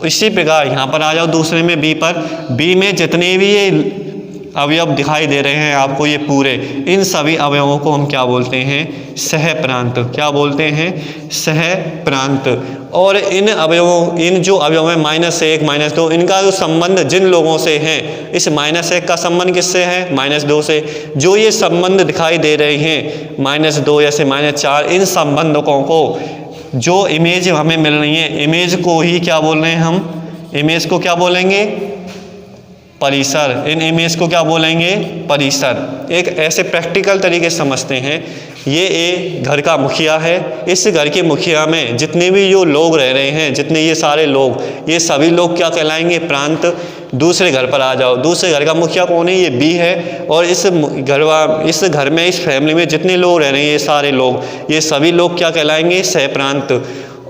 इसी प्रकार यहाँ पर आ जाओ दूसरे में B पर, B में जितने भी ये अवयव दिखाई दे रहे हैं आपको ये पूरे, इन सभी अवयवों को हम क्या बोलते हैं सहप्रांत। क्या बोलते हैं सहप्रांत। और इन जो अवयव हैं -1 -2, इनका जो संबंध जिन लोगों से है, इस -1 का संबंध किससे है -2 से। जो ये संबंध दिखाई दे रहे हैं -2 या से -4, इन संबंधकों को जो इमेज हमें मिल रही है, इमेज को ही क्या बोल रहे हैं हम, इमेज को क्या बोलेंगे परिसर। इन इमेज को क्या बोलेंगे परिसर। एक ऐसे प्रैक्टिकल तरीके से समझते हैं, ये एक घर का मुखिया है, इस घर के मुखिया में जितने भी जो लोग रह रहे हैं, जितने ये सारे लोग, ये सभी लोग क्या कहलाएंगे प्रांत। दूसरे घर पर आ जाओ, दूसरे घर का मुखिया कौन है ये B है, और इस घर में इस फैमिली में जितने लोग रह रहे हैं ये सारे लोग, ये सभी लोग क्या कहलाएंगे सहप्रांत।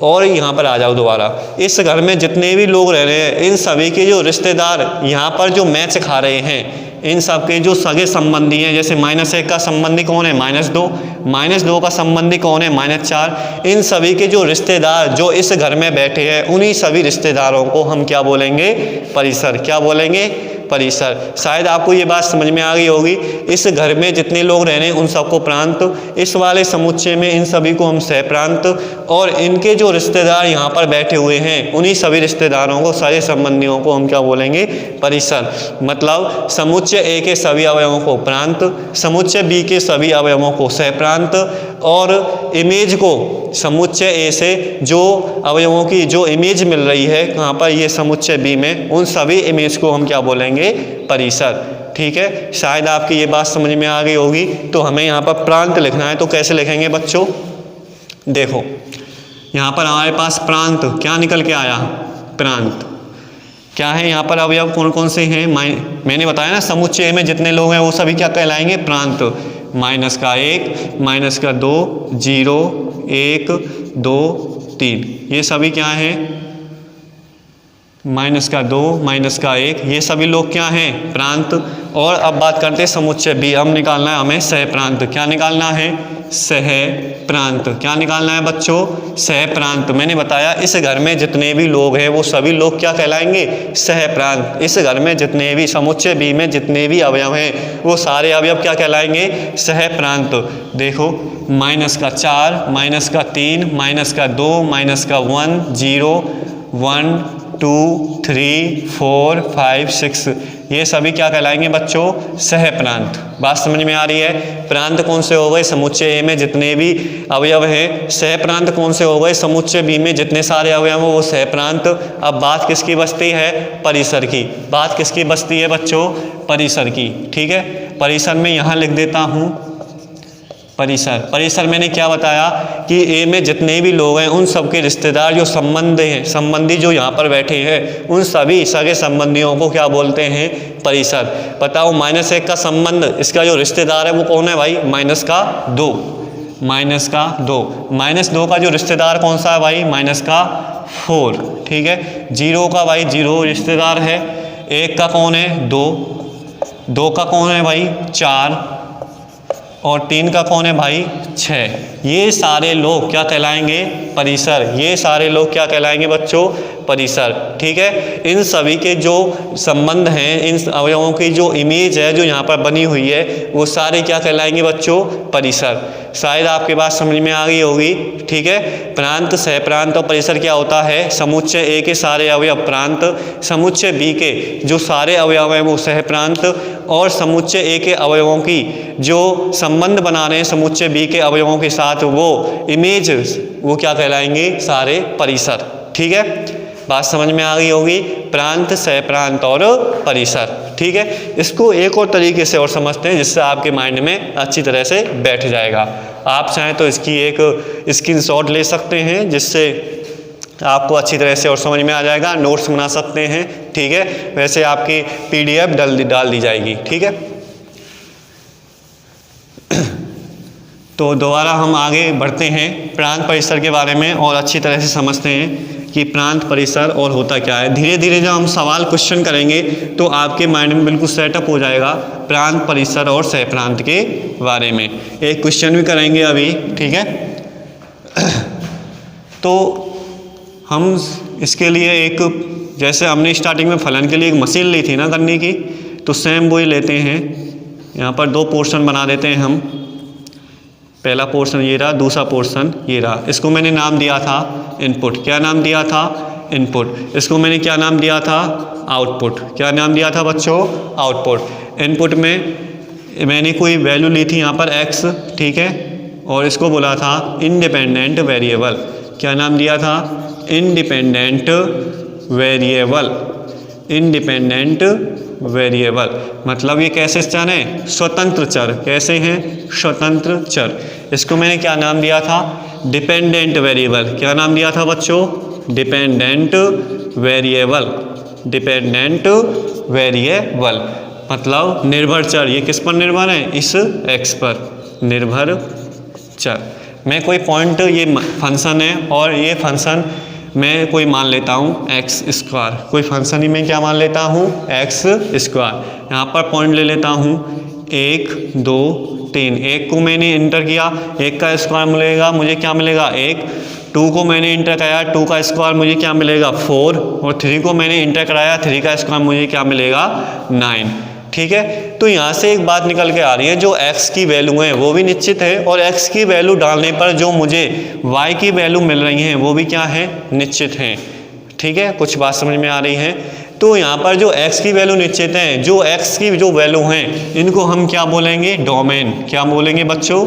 और यहाँ पर आ जाओ दोबारा, इस घर में जितने भी लोग रह रहे हैं इन सभी के जो रिश्तेदार यहाँ पर जो मैच खा रहे हैं, इन सब के जो सगे संबंधी हैं, जैसे -1 का संबंधी कौन है -2 का संबंधी कौन है -4, इन सभी के जो रिश्तेदार जो इस घर में बैठे हैं, उन्हीं सभी रिश्तेदारों को हम क्या बोलेंगे परिसर। क्या बोलेंगे परिसर। शायद आपको ये बात समझ में आ गई होगी। इस घर में जितने लोग रह रहे हैं उन सबको प्रांत, इस वाले समुच्चय में इन सभी को हम सहप्रांत, और इनके जो रिश्तेदार यहाँ पर बैठे हुए हैं उन्हीं सभी रिश्तेदारों को, सारे संबंधियों को हम क्या बोलेंगे परिसर। मतलब समुच्चय A के सभी अवयवों को प्रांत, समुच्चय B के सभी अवयवों को सहप्रांत, और इमेज को समुच्चय A से जो अवयवों की जो इमेज मिल रही है कहाँ पर ये समुच्चय B में, उन सभी इमेज को हम क्या बोलेंगे परिसर। ठीक है, शायद आपकी ये बात समझ में आ गई होगी। तो हमें यहाँ पर प्रांत लिखना है, तो कैसे लिखेंगे बच्चों, देखो यहाँ पर हमारे पास प्रांत क्या निकल के आया प्रांत। क्या है यहाँ पर अवयव कौन कौन से हैं, मैंने बताया ना समुच्चय में जितने लोग हैं वो सभी क्या कहलाएंगे प्रांत। -1 -2 0 1 2 3, ये सभी क्या हैं, -2 -1, ये सभी लोग क्या हैं, प्रांत। और अब बात करते हैं समुच्चय बी। अब निकालना है हमें सह प्रांत। क्या निकालना है, सह प्रांत। क्या निकालना है बच्चों, सह प्रांत। मैंने बताया इस घर में जितने भी लोग हैं वो सभी लोग क्या कहलाएंगे, सह प्रांत। इस घर में जितने भी, समुच्चय बी में जितने भी अवयव हैं वो सारे अवयव क्या कहलाएंगे, सह प्रांत। देखो -4 -3 -2 -1 0 1 2 3 4 5 6, ये सभी क्या कहलाएंगे बच्चों, सह प्रांत। बात समझ में आ रही है। प्रांत कौन से हो गए, समुच्चय ए में जितने भी अवयव हैं। सह प्रांत कौन से हो गए, समुच्चय बी में जितने सारे अवयव हैं वो सह प्रांत। अब बात किसकी बचती है, परिसर की। बात किसकी बचती है बच्चों, परिसर की। ठीक है, परिसर में यहाँ लिख देता हूँ परिसर। परिसर मैंने क्या बताया कि ए में जितने भी लोग हैं उन सबके रिश्तेदार जो संबंधी जो यहाँ पर बैठे हैं उन सभी सगे संबंधियों को क्या बोलते हैं, परिसर। बताओ -1 का संबंध, इसका जो रिश्तेदार है वो कौन है भाई, -2। -2 का जो रिश्तेदार कौन सा है भाई, -4। ठीक है, 0 का भाई 0 रिश्तेदार है। 1 का कौन है, 2 का कौन है भाई, 4, और 3 का कौन है भाई, 6। ये सारे लोग क्या कहलाएंगे, परिसर। ये सारे लोग क्या कहलाएंगे बच्चों, परिसर। ठीक है, इन सभी के जो संबंध हैं, इन अवयवों की जो इमेज है जो यहाँ पर बनी हुई है वो सारे क्या कहलाएंगे बच्चों, परिसर। शायद आपके बात समझ में आ गई होगी। ठीक है, प्रांत, सह प्रांत और परिसर क्या होता है, समुच्चय ए के सारे अवयव प्रांत, समुच्चय बी के जो सारे अवयव हैं वो सह प्रांत, और समुच्चय ए के अवयवों की जो संबंध बना रहे हैं समुच्चय बी के अवयवों के साथ वो इमेज, वो क्या कहलाएंगे, सारे परिसर। ठीक है, बात समझ में आ गई होगी। प्रांत, सह प्रांत और परिसर। ठीक है, इसको एक और तरीके से और समझते हैं जिससे आपके माइंड में अच्छी तरह से बैठ जाएगा। आप चाहें तो इसकी एक स्क्रीनशॉट ले सकते हैं जिससे आपको अच्छी तरह से और समझ में आ जाएगा। नोट्स बना सकते हैं। ठीक है, वैसे आपकी PDF डाल दी जाएगी। ठीक है, तो दोबारा हम आगे बढ़ते हैं प्रांत परिसर के बारे में और अच्छी तरह से समझते हैं कि प्रांत, परिसर और होता क्या है। धीरे धीरे जब हम सवाल क्वेश्चन करेंगे तो आपके माइंड में बिल्कुल सेटअप हो जाएगा प्रांत, परिसर और सह प्रांत के बारे में। एक क्वेश्चन भी करेंगे अभी। ठीक है, तो हम इसके लिए एक, जैसे हमने स्टार्टिंग में फलन के लिए एक मशीन ली थी ना करने की, तो सेम वही लेते हैं। यहाँ पर 2 पोर्शन बना देते हैं हम। पहला पोर्शन ये रहा, दूसरा पोर्शन ये रहा। इसको मैंने नाम दिया था इनपुट। क्या नाम दिया था, इनपुट। इसको मैंने क्या नाम दिया था, आउटपुट। क्या नाम दिया था बच्चों, आउटपुट। इनपुट में मैंने कोई वैल्यू ली थी यहाँ पर x। ठीक है, और इसको बोला था इंडिपेंडेंट वेरिएबल। क्या नाम दिया था, इंडिपेंडेंट वेरिएबल। इंडिपेंडेंट वेरिएबल मतलब ये कैसे चर हैं, स्वतंत्र चर। कैसे हैं, स्वतंत्र चर। इसको मैंने क्या नाम दिया था, डिपेंडेंट वेरिएबल। क्या नाम दिया था बच्चों, डिपेंडेंट वेरिएबल। डिपेंडेंट वेरिएबल मतलब निर्भर चर। ये किस पर निर्भर है, इस x पर निर्भर चर। मैं कोई पॉइंट, ये फंक्शन है और ये फंक्शन मैं कोई मान लेता हूँ x²। कोई फंक्शन ही मैं क्या मान लेता हूँ, x²। यहाँ पर पॉइंट ले लेता हूँ 1 2 3। 1 को मैंने इंटर किया, 1 का स्क्वायर मिलेगा, मुझे क्या मिलेगा 1। 2 को मैंने इंटर कराया, 2 का स्क्वायर मुझे क्या मिलेगा 4। और 3 को मैंने इंटर कराया, 3 का स्क्वायर मुझे क्या मिलेगा 9। ठीक है, तो यहाँ से एक बात निकल के आ रही है, जो x की वैल्यू है वो भी निश्चित है और x की वैल्यू डालने पर जो मुझे y की वैल्यू मिल रही हैं वो भी क्या है, निश्चित हैं। ठीक है, कुछ बात समझ में आ रही है। तो यहाँ पर जो x की वैल्यू निश्चित है, जो x की जो वैल्यू हैं इनको हम क्या बोलेंगे, डोमेन। क्या बोलेंगे बच्चों,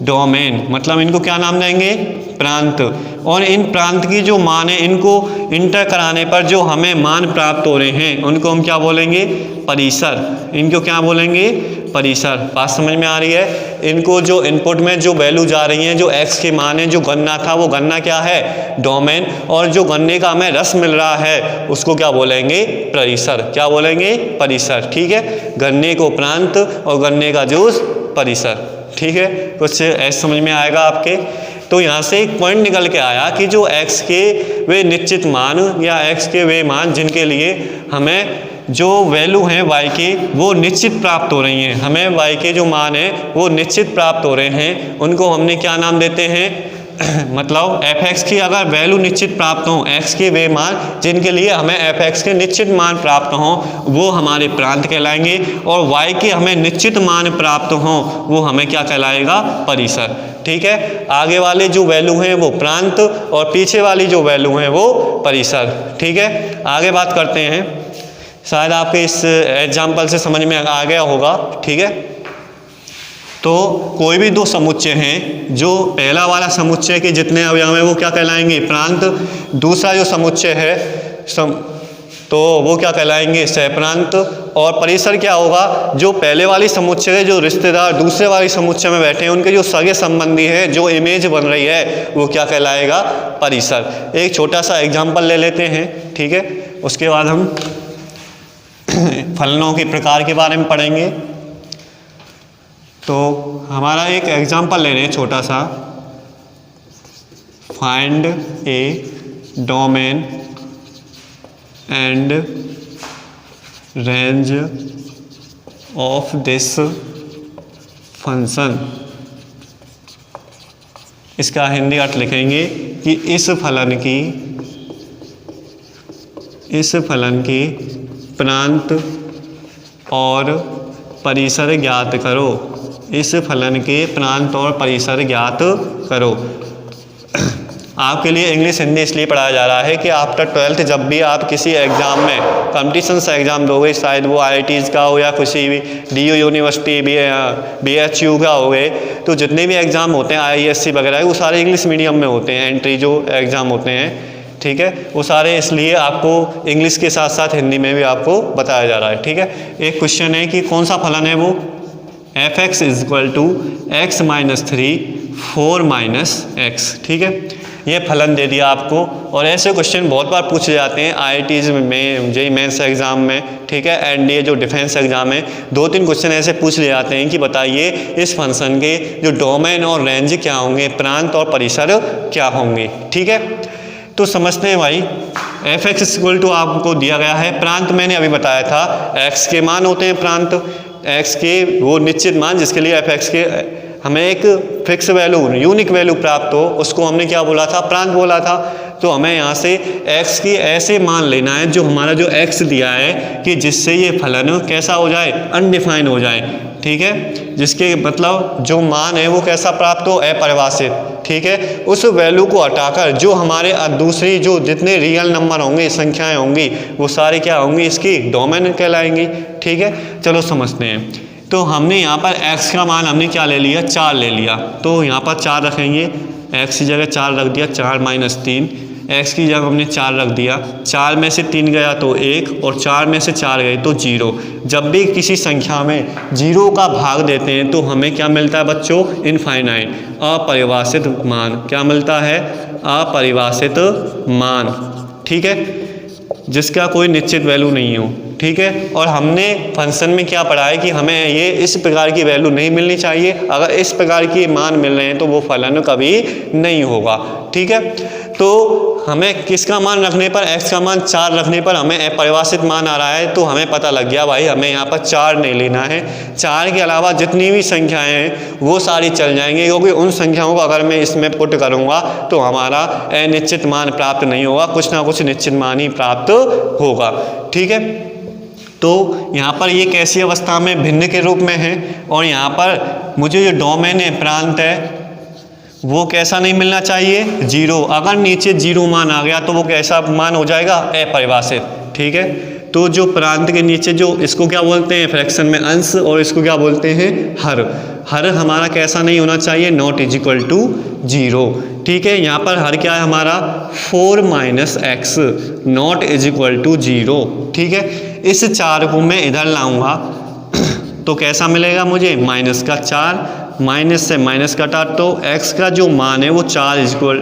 डोमेन। मतलब इनको क्या नाम देंगे, प्रांत। और इन प्रांत की जो मान है, इनको इंटर कराने पर जो हमें मान प्राप्त हो रहे हैं उनको हम क्या बोलेंगे, परिसर। इनको क्या बोलेंगे, परिसर। बात समझ में आ रही है। इनको जो इनपुट में जो वैल्यू जा रही है, जो x के मान है, जो गणना था वो गणना क्या है, डोमेन। और जो गणने का हमें रस मिल रहा है उसको क्या बोलेंगे, परिसर। क्या बोलेंगे, परिसर। ठीक है, गणने को प्रांत और गणने का जूस परिसर। ठीक है, कुछ ऐसे समझ में आएगा आपके। तो यहाँ से एक पॉइंट निकल के आया कि जो x के वे निश्चित मान या x के वे मान जिनके लिए हमें जो वैल्यू हैं y के वो निश्चित प्राप्त हो रही हैं, हमें y के जो मान हैं वो निश्चित प्राप्त हो रहे हैं, उनको हमने क्या नाम देते हैं मतलब f(x) की अगर वैल्यू निश्चित प्राप्त हों, x के वे मान जिनके लिए हमें f(x) के निश्चित मान प्राप्त हों वो हमारे प्रांत कहलाएंगे, और y के हमें निश्चित मान प्राप्त हों वो हमें क्या कहलाएगा, परिसर। ठीक है, आगे वाले जो वैल्यू हैं वो प्रांत और पीछे वाली जो वैल्यू हैं वो परिसर। ठीक है, आगे बात करते हैं, शायद आपके इस एग्जाम्पल से समझ में आ गया होगा। ठीक है, तो कोई भी दो समुच्चय हैं, जो पहला वाला समुच्चय के जितने अवयव हैं वो क्या कहलाएंगे, प्रांत, दूसरा जो समुच्चय है तो वो क्या कहलाएंगे, सहप्रांत, और परिसर क्या होगा, जो पहले वाली समुच्चय है, जो रिश्तेदार दूसरे वाली समुच्चय में बैठे हैं उनके जो सगे संबंधी हैं, जो इमेज बन रही है वो क्या कहलाएगा, परिसर। एक छोटा सा एग्जाम्पल ले लेते हैं। ठीक है, उसके बाद हम फलनों के प्रकार के बारे में पढ़ेंगे। तो हमारा एक एग्जाम्पल ले रहे हैं छोटा सा, find A domain and range of this function. इसका हिंदी अर्थ लिखेंगे कि इस फलन की प्रांत और परिसर ज्ञात करो, इस फलन के प्रांत और परिसर ज्ञात करो। आपके लिए इंग्लिश हिंदी इसलिए पढ़ाया जा रहा है कि आफ्टर 12th जब भी आप किसी एग्ज़ाम में कंपटीशन से एग्ज़ाम दोगे, शायद वो IITs का हो या किसी भी DU यूनिवर्सिटी BHU का हो गए, तो जितने भी एग्ज़ाम होते हैं IISc वगैरह वो सारे इंग्लिश मीडियम में होते हैं, एंट्री जो एग्ज़ाम होते हैं। ठीक है, वो सारे इसलिए आपको इंग्लिश के साथ साथ हिंदी में भी आपको बताया जा रहा है। ठीक है, एक क्वेश्चन है कि कौन सा फलन है वो, f(x) = x - 3 4 - x। ठीक है, ये फलन दे दिया आपको, और ऐसे क्वेश्चन बहुत बार पूछे जाते हैं IITs में, JEE मेंस एग्जाम में। ठीक है, NDA जो डिफेंस एग्जाम है, 2-3 क्वेश्चन ऐसे पूछ ले जाते हैं कि बताइए इस फंक्शन के जो डोमेन और रेंज क्या होंगे, प्रांत और परिसर क्या होंगे। ठीक है, तो समझते हैं भाई, f(x) = आपको दिया गया है, प्रांत मैंने अभी बताया था, x के मान होते हैं प्रांत, x के वो निश्चित मान जिसके लिए f(x) के हमें एक फिक्स वैल्यू, यूनिक वैल्यू प्राप्त हो, उसको हमने क्या बोला था, प्रांत बोला था। तो हमें यहाँ से x की ऐसे मान लेना है जो हमारा जो x दिया है कि जिससे ये फलन कैसा हो जाए, अनडिफाइन हो जाए। ठीक है, जिसके मतलब जो मान है वो कैसा प्राप्त हो, अपरिभाषित। ठीक है, उस वैल्यू को हटाकर जो हमारे दूसरी जो जितने रियल नंबर होंगे, संख्याएं होंगी, वो सारे क्या होंगी, इसकी डोमेन कहलाएंगी। ठीक है, चलो समझते हैं। तो हमने यहाँ पर x का मान हमने क्या ले लिया, 4 ले लिया, तो यहाँ पर 4 रखेंगे, x की जगह 4 रख दिया, 4 - 3, x की जगह हमने 4 रख दिया, 4 में से 3 गया तो 1, और 4 में से 4 गए तो 0। जब भी किसी संख्या में 0 का भाग देते हैं तो हमें क्या मिलता है बच्चों, इनफाइनाइट, अपरिभाषित मान। क्या मिलता है, अपरिभाषित मान। ठीक है, जिसका कोई निश्चित वैल्यू नहीं हो। ठीक है, और हमने फंक्शन में क्या पढ़ा है कि हमें ये इस प्रकार की वैल्यू नहीं मिलनी चाहिए, अगर इस प्रकार के मान मिल रहे हैं तो वो फलन कभी नहीं होगा। ठीक है, तो हमें किसका मान रखने पर, x का मान 4 रखने पर हमें अपरिभाषित मान आ रहा है, तो हमें पता लग गया भाई हमें यहाँ पर 4 नहीं लेना है, 4 के अलावा जितनी भी संख्याएं हैं वो सारी चल जाएंगी, क्योंकि उन संख्याओं को अगर मैं इसमें पुट करूँगा तो हमारा अनिश्चित मान प्राप्त नहीं होगा, कुछ ना कुछ निश्चित मान ही प्राप्त होगा। ठीक है, तो यहाँ पर ये कैसी अवस्था में भिन्न के रूप में है, और यहाँ पर मुझे जो डोमेन है, प्रांत है, वो कैसा नहीं मिलना चाहिए, 0। अगर नीचे 0 मान आ गया तो वो कैसा मान हो जाएगा, अपरिभाषित। ठीक है, तो जो प्रांत के नीचे जो इसको क्या बोलते हैं, फ्रैक्शन में अंश, और इसको क्या बोलते हैं, हर। हर हमारा कैसा नहीं होना चाहिए, नॉट = 0। ठीक है, यहाँ पर हर क्या है हमारा, 4 - x, नॉट = 0। ठीक है, इस 4 को मैं इधर लाऊंगा तो कैसा मिलेगा मुझे, -4, माइनस से माइनस कटा तो x का जो मान है वो 4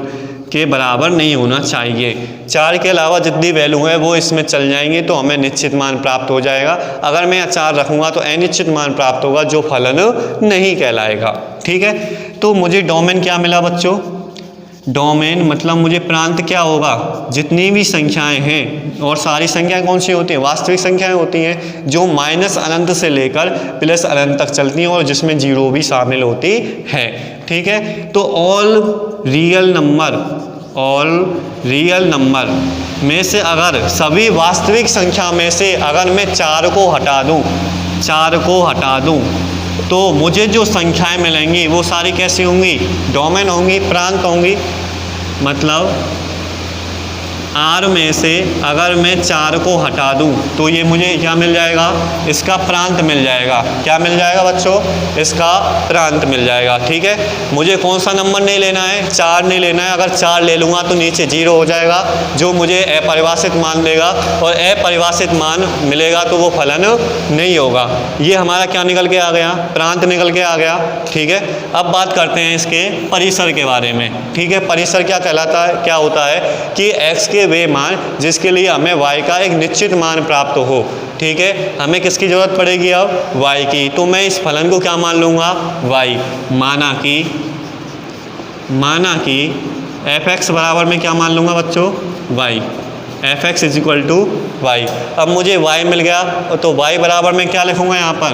के बराबर नहीं होना चाहिए। 4 के अलावा जितनी वैल्यू है वो इसमें चल जाएंगे तो हमें निश्चित मान प्राप्त हो जाएगा। अगर मैं 4 रखूँगा तो अनिश्चित मान प्राप्त होगा जो फलन नहीं कहलाएगा। ठीक है, तो मुझे डोमेन क्या मिला बच्चों, डोमेन मतलब मुझे प्रांत क्या होगा, जितनी भी संख्याएं हैं, और सारी संख्याएं कौन सी होती हैं, वास्तविक संख्याएं होती हैं जो माइनस अनंत से लेकर प्लस अनंत तक चलती हैं और जिसमें जीरो भी शामिल होती है। ठीक है, तो ऑल रियल नंबर में से अगर सभी वास्तविक संख्या में से अगर मैं 4 को हटा दूं तो मुझे जो संख्याएं मिलेंगी वो सारी कैसी होंगी, डोमेन होंगी, प्रांत होंगी। मतलब R में से अगर मैं 4 को हटा दूं तो ये मुझे क्या मिल जाएगा, इसका प्रांत मिल जाएगा। क्या मिल जाएगा बच्चों, इसका प्रांत मिल जाएगा। ठीक है, मुझे कौन सा नंबर नहीं लेना है, 4 नहीं लेना है। अगर 4 ले लूँगा तो नीचे 0 हो जाएगा जो मुझे अपरिभाषित मान देगा, और अपरिभाषित मान मिलेगा तो वो फलन नहीं होगा। ये हमारा क्या निकल के आ गया, प्रांत निकल के आ गया। ठीक है, अब बात करते हैं इसके परिसर के बारे में। ठीक है, परिसर क्या कहलाता है, क्या होता है कि x के वे मान जिसके लिए हमें y का एक निश्चित मान प्राप्त हो। ठीक है, हमें किसकी जरूरत पड़ेगी अब, y की। तो मैं इस फलन को क्या मान लूँगा, y। माना कि f(x) बराबर में क्या मान लूँगा बच्चों, y। f(x) = y। अब मुझे y मिल गया तो y बराबर में क्या लिखूँगा यहाँ पर,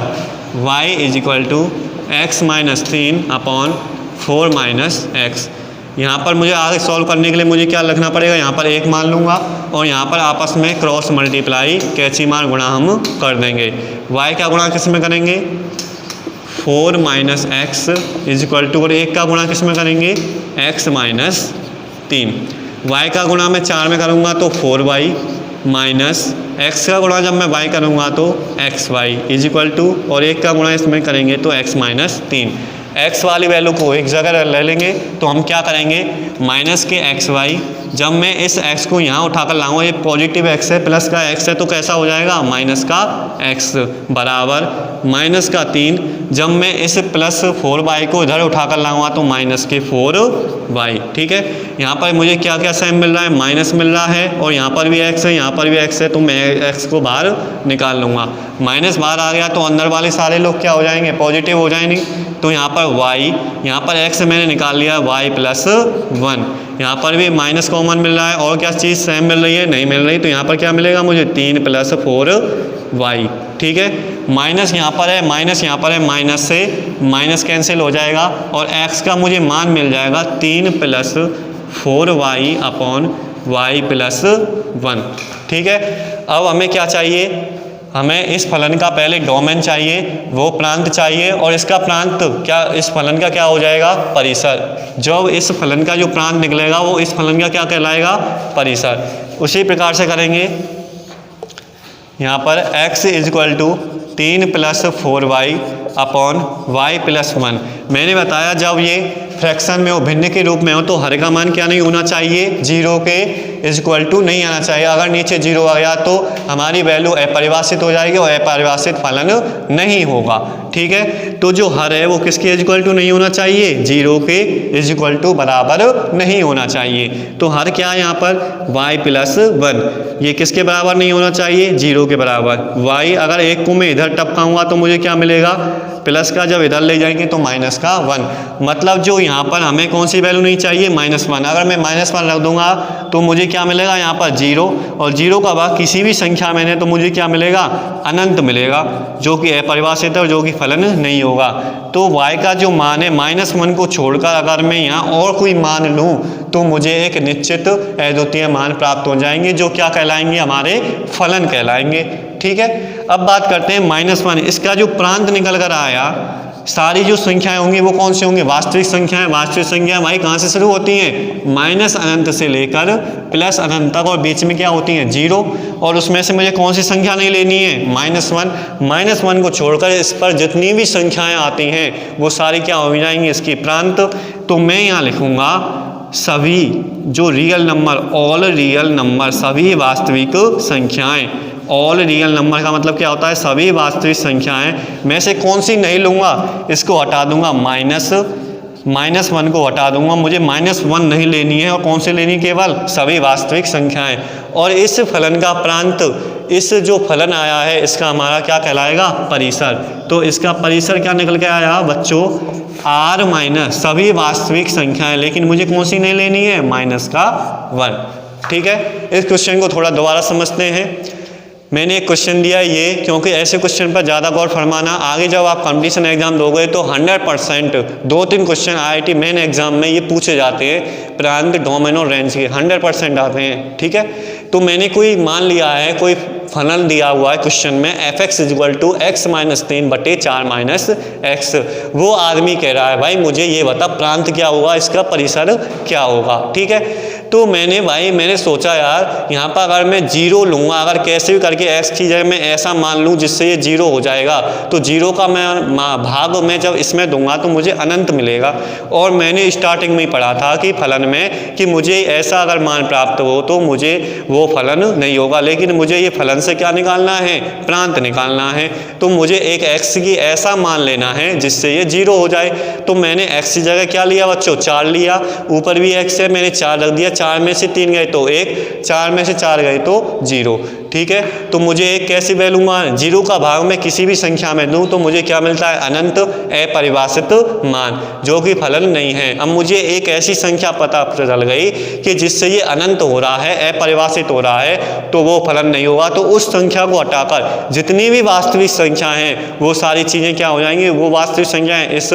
y = x - 3/4 - x। यहाँ पर मुझे आगे सॉल्व करने के लिए मुझे क्या लिखना पड़ेगा, यहाँ पर 1 मान लूँगा और यहाँ पर आपस में क्रॉस मल्टीप्लाई कैची मार गुणा हम कर देंगे। y का गुणा किस में करेंगे, 4 - x = और 1 का गुणा किस में करेंगे, x - 3। y का गुणा मैं 4 में करूँगा तो 4y माइनस x का गुणा जब मैं y करूँगा तो xy = और 1 का गुणा इसमें करेंगे तो x - 3। x वाली वैल्यू को एक जगह ले लेंगे तो हम क्या करेंगे, माइनस के xy, जब मैं इस x को यहाँ उठाकर लाऊंगा, ये पॉजिटिव x है, प्लस का x है, तो कैसा हो जाएगा, माइनस का x बराबर -3। जब मैं इस प्लस 4y को इधर उठाकर लाऊंगा तो माइनस के 4y। ठीक है, यहाँ पर मुझे क्या क्या सेम मिल रहा है, माइनस मिल रहा है, और यहाँ पर भी x है, यहाँ पर भी x है, तो मैं x को बाहर निकाल लूँगा। माइनस बाहर आ गया तो अंदर वाले सारे लोग क्या हो जाएंगे, पॉजिटिव हो जाएंगे। तो यहाँ पर y, यहाँ पर x मैंने निकाल लिया y + 1। यहाँ पर भी माइनस कॉमन मिल रहा है, और क्या चीज़ सेम मिल रही है, नहीं मिल रही। तो यहाँ पर क्या मिलेगा मुझे, 3 + 4y। ठीक है, माइनस यहाँ पर है, माइनस यहाँ पर है, माइनस से माइनस कैंसिल हो जाएगा और x का मुझे मान मिल जाएगा 3 + 4y/y + 1। ठीक है, अब हमें क्या चाहिए, हमें इस फलन का पहले डोमेन चाहिए, वो प्रांत चाहिए, और इसका प्रांत क्या, इस फलन का क्या हो जाएगा, परिसर। जब इस फलन का जो प्रांत निकलेगा वो इस फलन का क्या कहलाएगा, परिसर। उसी प्रकार से करेंगे, यहाँ पर x = 3 + 4y/y + 1। मैंने बताया जब ये फ्रैक्शन में हो, भिन्न के रूप में हो, तो हर का मान क्या नहीं होना चाहिए, 0 के = नहीं आना चाहिए। अगर नीचे 0 आ गया तो हमारी वैल्यू अपरिभाषित हो जाएगी और अपरिभाषित फलन नहीं होगा। ठीक है, तो जो हर है वो किसके = नहीं होना चाहिए, 0 के = बराबर नहीं होना चाहिए। तो हर क्या है यहाँ पर, y + 1। ये किसके बराबर नहीं होना चाहिए, 0 के बराबर। y अगर 1 को मैं इधर टपकाऊंगा तो मुझे क्या मिलेगा, प्लस का जब इधर ले जाएंगे तो माइनस का 1। मतलब जो यहाँ पर हमें कौन सी वैल्यू नहीं चाहिए, -1। अगर मैं -1 रख दूंगा तो मुझे क्या मिलेगा, यहाँ पर 0, और 0 का भाग किसी भी संख्या में है तो मुझे क्या मिलेगा, अनंत मिलेगा, जो कि अपरिभाषित है और जो कि फलन नहीं होगा। तो y का जो मान है, -1 को छोड़कर अगर मैं यहाँ और कोई मान लूँ तो मुझे एक निश्चित अद्वितीय मान प्राप्त हो जाएंगे, जो क्या कहलाएंगे, हमारे फलन कहलाएंगे। ठीक है, अब बात करते हैं -1। इसका जो प्रांत निकल कर आया, सारी जो संख्याएं होंगी वो कौन सी होंगी, वास्तविक संख्याएं। वास्तविक संख्याएं भाई कहाँ से शुरू होती हैं, -अनंत से लेकर +अनंत तक, और बीच में क्या होती हैं, 0। और उसमें से मुझे कौन सी संख्या नहीं लेनी है, -1। -1 को छोड़कर इस पर जितनी भी संख्याएं आती हैं वो सारी क्या हो जाएंगी, इसकी प्रांत। तो मैं यहाँ लिखूँगा सभी जो real number, all real number, सभी वास्तविक संख्याएं। ऑल रियल नंबर का मतलब क्या होता है, सभी वास्तविक संख्याएं। मैं से कौन सी नहीं लूँगा, इसको हटा दूंगा, -1 को हटा दूंगा, मुझे -1 नहीं लेनी है और कौन से लेनी, केवल सभी वास्तविक संख्याएं। और इस फलन का प्रांत, इस जो फलन आया है इसका हमारा क्या कहलाएगा, परिसर। तो इसका परिसर क्या निकल के आया बच्चों, r माइनस सभी वास्तविक संख्याएं, लेकिन मुझे कौन सी नहीं लेनी है, -1। ठीक है, इस क्वेश्चन को थोड़ा दोबारा समझते हैं। मैंने एक क्वेश्चन दिया ये, क्योंकि ऐसे क्वेश्चन पर ज़्यादा गौर फरमाना, आगे जब आप कंपटीशन एग्जाम दोगे तो 100% 2-3 क्वेश्चन IIT मेन एग्जाम में ये पूछे जाते हैं, प्रांत, डोमेन और रेंज के 100% आते हैं। ठीक है, तो मैंने कोई मान लिया है, कोई फलन दिया हुआ है क्वेश्चन में, fx = x - 3/4 - x। वो आदमी कह रहा है भाई मुझे ये बता प्रांत क्या होगा, इसका परिसर क्या होगा। ठीक है, तो मैंने सोचा यार यहाँ पर अगर मैं 0 लूँगा, अगर कैसे भी करके x की जगह मैं ऐसा मान लूँ जिससे ये 0 हो जाएगा, तो 0 का मैं भाग मैं जब इसमें दूंगा तो मुझे अनंत मिलेगा। और मैंने स्टार्टिंग में ही पढ़ा था कि फलन में कि मुझे ऐसा अगर मान प्राप्त हो तो मुझे वो फलन नहीं होगा, लेकिन मुझे ये फलन से क्या निकालना है, प्रांत निकालना है। तो मुझे एक x की ऐसा मान लेना है जिससे ये 0 हो जाए। तो मैंने x की जगह क्या लिया बच्चों, 4 लिया, ऊपर भी x है, मैंने 4 रख दिया, 4 में से 3 गए तो 1, 4 में से 4 गए तो 0। ठीक है, तो मुझे एक कैसी वैल्यू मान, 0 का भाग मैं किसी भी संख्या में दूं तो मुझे क्या मिलता है, अनंत अपरिभाषित मान, जो कि फलन नहीं है। अब मुझे एक ऐसी संख्या पता चल गई कि जिससे ये अनंत हो रहा है, अपरिभाषित हो रहा है, तो वो फलन नहीं होगा। तो उस संख्या को हटाकर जितनी भी वास्तविक संख्या हैं वो सारी चीज़ें क्या हो जाएंगी, वो वास्तविक संख्याएं इस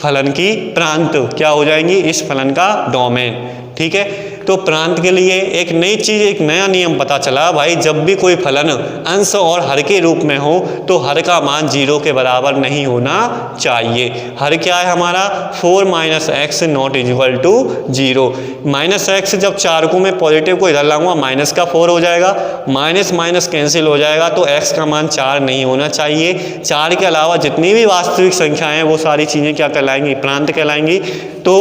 फलन की प्रांत क्या हो जाएंगी, इस फलन का डोमेन। ठीक है, तो प्रांत के लिए एक नई चीज़, एक नया नियम पता चला भाई, जब भी कोई फलन अंश और हर के रूप में हो तो हर का मान 0 के बराबर नहीं होना चाहिए। हर क्या है हमारा, 4 - x ≠ 0। -x जब 4 को मैं पॉजिटिव को इधर लाऊंगा, माइनस का 4 हो जाएगा, माइनस माइनस कैंसिल हो जाएगा, तो x का मान 4 नहीं होना चाहिए। 4 के अलावा जितनी भी वास्तविक संख्याएं वो सारी चीज़ें क्या कहलाएंगी, प्रांत कहलाएंगी। तो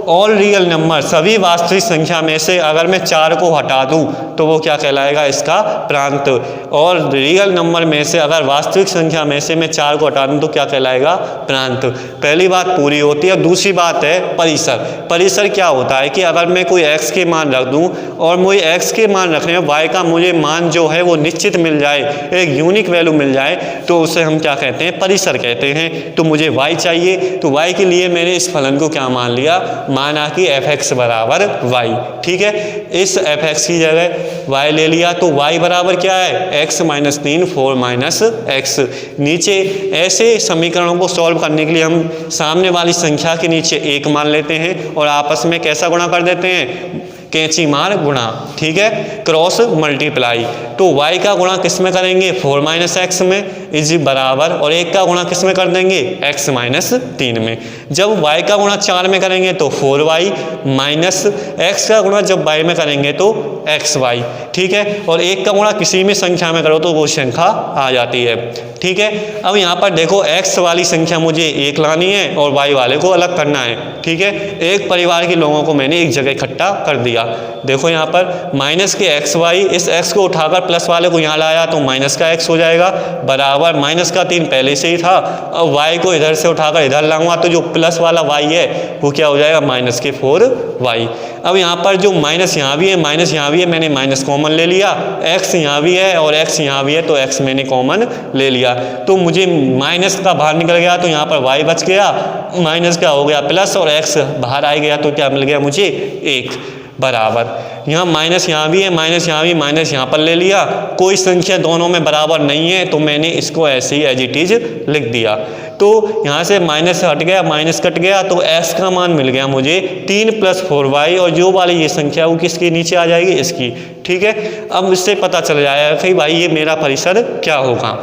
ऑल रियल नंबर, सभी वास्तविक संख्या में से अगर मैं 4 को हटा दूं तो वो क्या कहलाएगा, इसका प्रांत। और रियल नंबर में से अगर वास्तविक संख्या में से मैं 4 को हटा दूं तो क्या कहलाएगा, प्रांत। पहली बात पूरी होती है। दूसरी बात है परिसर। परिसर क्या होता है कि अगर मैं कोई x के मान रख दूं और मुझे x के मान रखने में y का मुझे मान जो है वो निश्चित मिल जाए, एक यूनिक वैल्यू मिल जाए, तो उसे हम क्या कहते हैं, परिसर कहते हैं। तो मुझे y चाहिए, तो y के लिए मैंने इस फलन को क्या मान लिया, माना कि fx बराबर y। ठीक है, इस fx की जगह y ले लिया, तो y बराबर क्या है, x - 3 4 - x। नीचे ऐसे समीकरणों को सॉल्व करने के लिए हम सामने वाली संख्या के नीचे 1 मान लेते हैं और आपस में कैसा गुणा कर देते हैं, कैंची मार गुणा। ठीक है, क्रॉस मल्टीप्लाई। तो y का गुणा किस में करेंगे, 4 - x में, इज बराबर, और 1 का गुणा किस में कर देंगे, x - 3 में। जब y का गुणा 4 में करेंगे तो 4y माइनस x का गुणा जब y में करेंगे तो xy। ठीक है, और 1 का गुणा किसी भी संख्या में करो तो वो संख्या आ जाती है। ठीक है, अब यहाँ पर देखो x वाली संख्या मुझे 1 लानी है और y वाले को अलग करना है। ठीक है, एक परिवार के लोगों को मैंने एक जगह इकट्ठा कर दिया। देखो यहाँ पर माइनस के xy, इस x को उठाकर प्लस वाले को यहाँ लाया तो माइनस का x हो जाएगा, बराबर माइनस का 3 पहले से ही था। अब y को इधर से उठाकर इधर लाऊंगा तो जो प्लस वाला y है वो क्या हो जाएगा, माइनस के 4y। अब यहाँ पर जो माइनस यहाँ भी है, माइनस यहाँ भी है, मैंने माइनस कॉमन ले लिया, x यहाँ भी है और x यहाँ भी है तो x मैंने कॉमन ले लिया। तो मुझे माइनस का बाहर निकल गया तो यहाँ पर y बच गया, माइनस का हो गया प्लस और x बाहर आ गया तो क्या मिल गया मुझे, 1 बराबर। यहाँ माइनस यहाँ भी है, माइनस यहाँ भी, माइनस यहाँ पर ले लिया, कोई संख्या दोनों में बराबर नहीं है तो मैंने इसको ऐसे ही एज इट इज लिख दिया। तो यहाँ से माइनस हट गया, माइनस कट गया तो x का मान मिल गया मुझे 3 + 4y, और जो वाली ये संख्या वो किसके नीचे आ जाएगी, इसकी। ठीक है, अब इससे पता चल जाएगा कि भाई ये मेरा परिसर क्या होगा।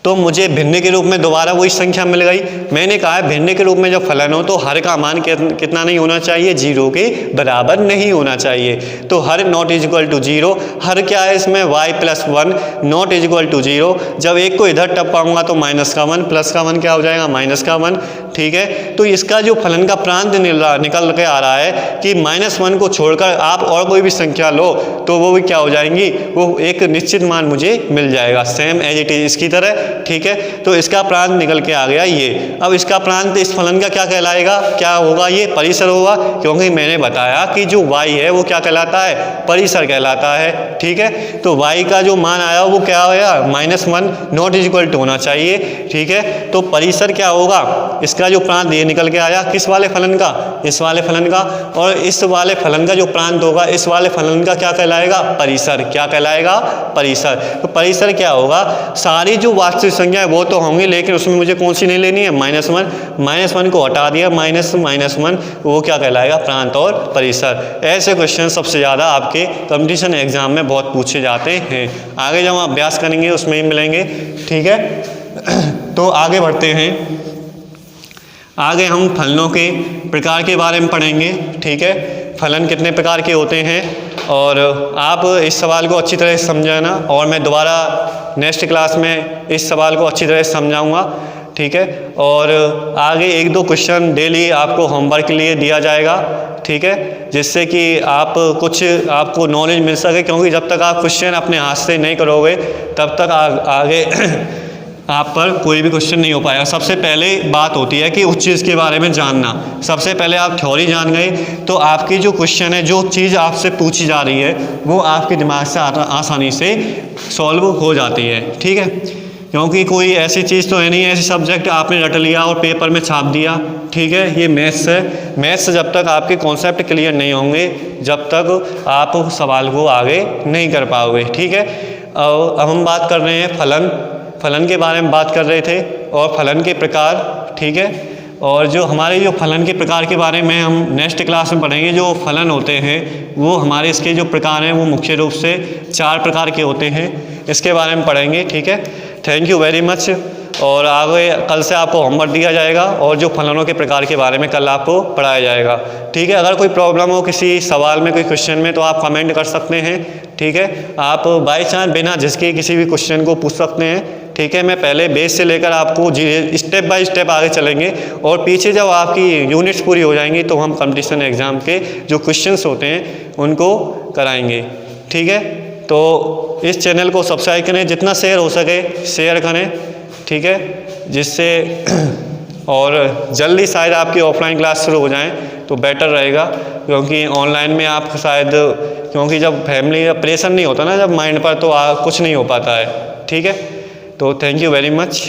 तो मुझे भिन्न के रूप में दोबारा वही संख्या मिल गई। मैंने कहा है भिन्न के रूप में जब फलन हो तो हर का मान कितना नहीं होना चाहिए, 0 के बराबर नहीं होना चाहिए। तो हर ≠ 0, हर क्या है इसमें, y + 1 ≠ 0। जब 1 को इधर टपाऊंगा तो -1 प्लस का 1 क्या हो जाएगा, -1। ठीक है। तो इसका जो फलन का प्रांत निकल के आ रहा है कि -1 को छोड़कर आप और कोई भी संख्या लो तो वो भी क्या हो जाएंगी, वो एक निश्चित मान मुझे मिल जाएगा, सेम एज इट इज इसकी तरह, ठीक है। तो इसका प्रांत निकल के आ गया ये। अब इसका प्रांत इस फलन का क्या कहलाएगा, क्या होगा, ये परिसर होगा, क्योंकि मैंने बताया कि जो y है वो क्या कहलाता है, परिसर कहलाता है, ठीक है। तो y का जो मान आया वो क्या होगा, -1 नॉट इक्वल टू होना चाहिए, ठीक है। तो परिसर क्या होगा, इसका जो प्रांत ये निकल के आया किस वाले फलन का, इस वाले फलन का, और इस वाले फलन का जो प्रांत होगा इस वाले फलन का क्या कहलाएगा, परिसर, क्या कहलाएगा, परिसर। तो परिसर क्या होगा, सारी जो वास्तविक संख्या है वो तो होंगी, लेकिन उसमें मुझे कौन सी नहीं लेनी है, -1 को हटा दिया, -1 वो क्या कहलाएगा, प्रांत और परिसर। ऐसे क्वेश्चन सबसे ज़्यादा आपके कंपटीशन एग्जाम में बहुत पूछे जाते हैं। आगे जब हम अभ्यास करेंगे उसमें ही मिलेंगे, ठीक है। तो आगे बढ़ते हैं, आगे हम फलनों के प्रकार के बारे में पढ़ेंगे, ठीक है। फलन कितने प्रकार के होते हैं और आप इस सवाल को अच्छी तरह से समझाना, और मैं दोबारा नेक्स्ट क्लास में इस सवाल को अच्छी तरह से समझाऊंगा, ठीक है। और आगे 1-2 क्वेश्चन डेली आपको होमवर्क के लिए दिया जाएगा, ठीक है, जिससे कि आपको नॉलेज मिल सके, क्योंकि जब तक आप क्वेश्चन अपने हाथ से नहीं करोगे तब तक आगे आप पर कोई भी क्वेश्चन नहीं हो पाएगा। सबसे पहले बात होती है कि उस चीज़ के बारे में जानना। सबसे पहले आप थ्योरी जान गए तो आपकी जो क्वेश्चन है, जो चीज़ आपसे पूछी जा रही है वो आपके दिमाग से आसानी से सॉल्व हो जाती है, ठीक है। क्योंकि कोई ऐसी चीज़ तो है नहीं, ऐसी सब्जेक्ट आपने रट लिया और पेपर में छाप दिया, ठीक है। ये मैथ्स है, मैथ्स जब तक आपके कॉन्सेप्ट क्लियर नहीं होंगे जब तक आप सवाल को आगे नहीं कर पाओगे, ठीक है। अब हम बात कर रहे हैं फलन के बारे में बात कर रहे थे और फलन के प्रकार, ठीक है। और जो हमारे जो फलन के प्रकार के बारे में हम नेक्स्ट क्लास में पढ़ेंगे। जो फलन होते हैं वो हमारे इसके जो प्रकार हैं वो मुख्य रूप से 4 प्रकार के होते हैं, इसके बारे में पढ़ेंगे, ठीक है। Thank you very much. और आगे कल से आपको होमवर्क दिया जाएगा और जो फलनों के प्रकार के बारे में कल आपको पढ़ाया जाएगा, ठीक है। अगर कोई प्रॉब्लम हो किसी सवाल में, कोई क्वेश्चन में, तो आप कमेंट कर सकते हैं, ठीक है। आप बाय चांस बिना झिझके किसी भी क्वेश्चन को पूछ सकते हैं, ठीक है। मैं पहले बेस से लेकर आपको स्टेप बाय स्टेप आगे चलेंगे और पीछे जब आपकी यूनिट्स पूरी हो जाएंगी तो हम कंपटीशन एग्ज़ाम के जो क्वेश्चंस होते हैं उनको कराएंगे, ठीक है। तो इस चैनल को सब्सक्राइब करें, जितना शेयर हो सके शेयर करें, ठीक है, जिससे और जल्दी शायद आपकी ऑफलाइन क्लास शुरू हो जाएं तो बेटर रहेगा, क्योंकि ऑनलाइन में आप शायद, क्योंकि जब फैमिली का प्रेशर नहीं होता ना जब माइंड पर, तो कुछ नहीं हो पाता है, ठीक है। तो थैंक यू वेरी मच।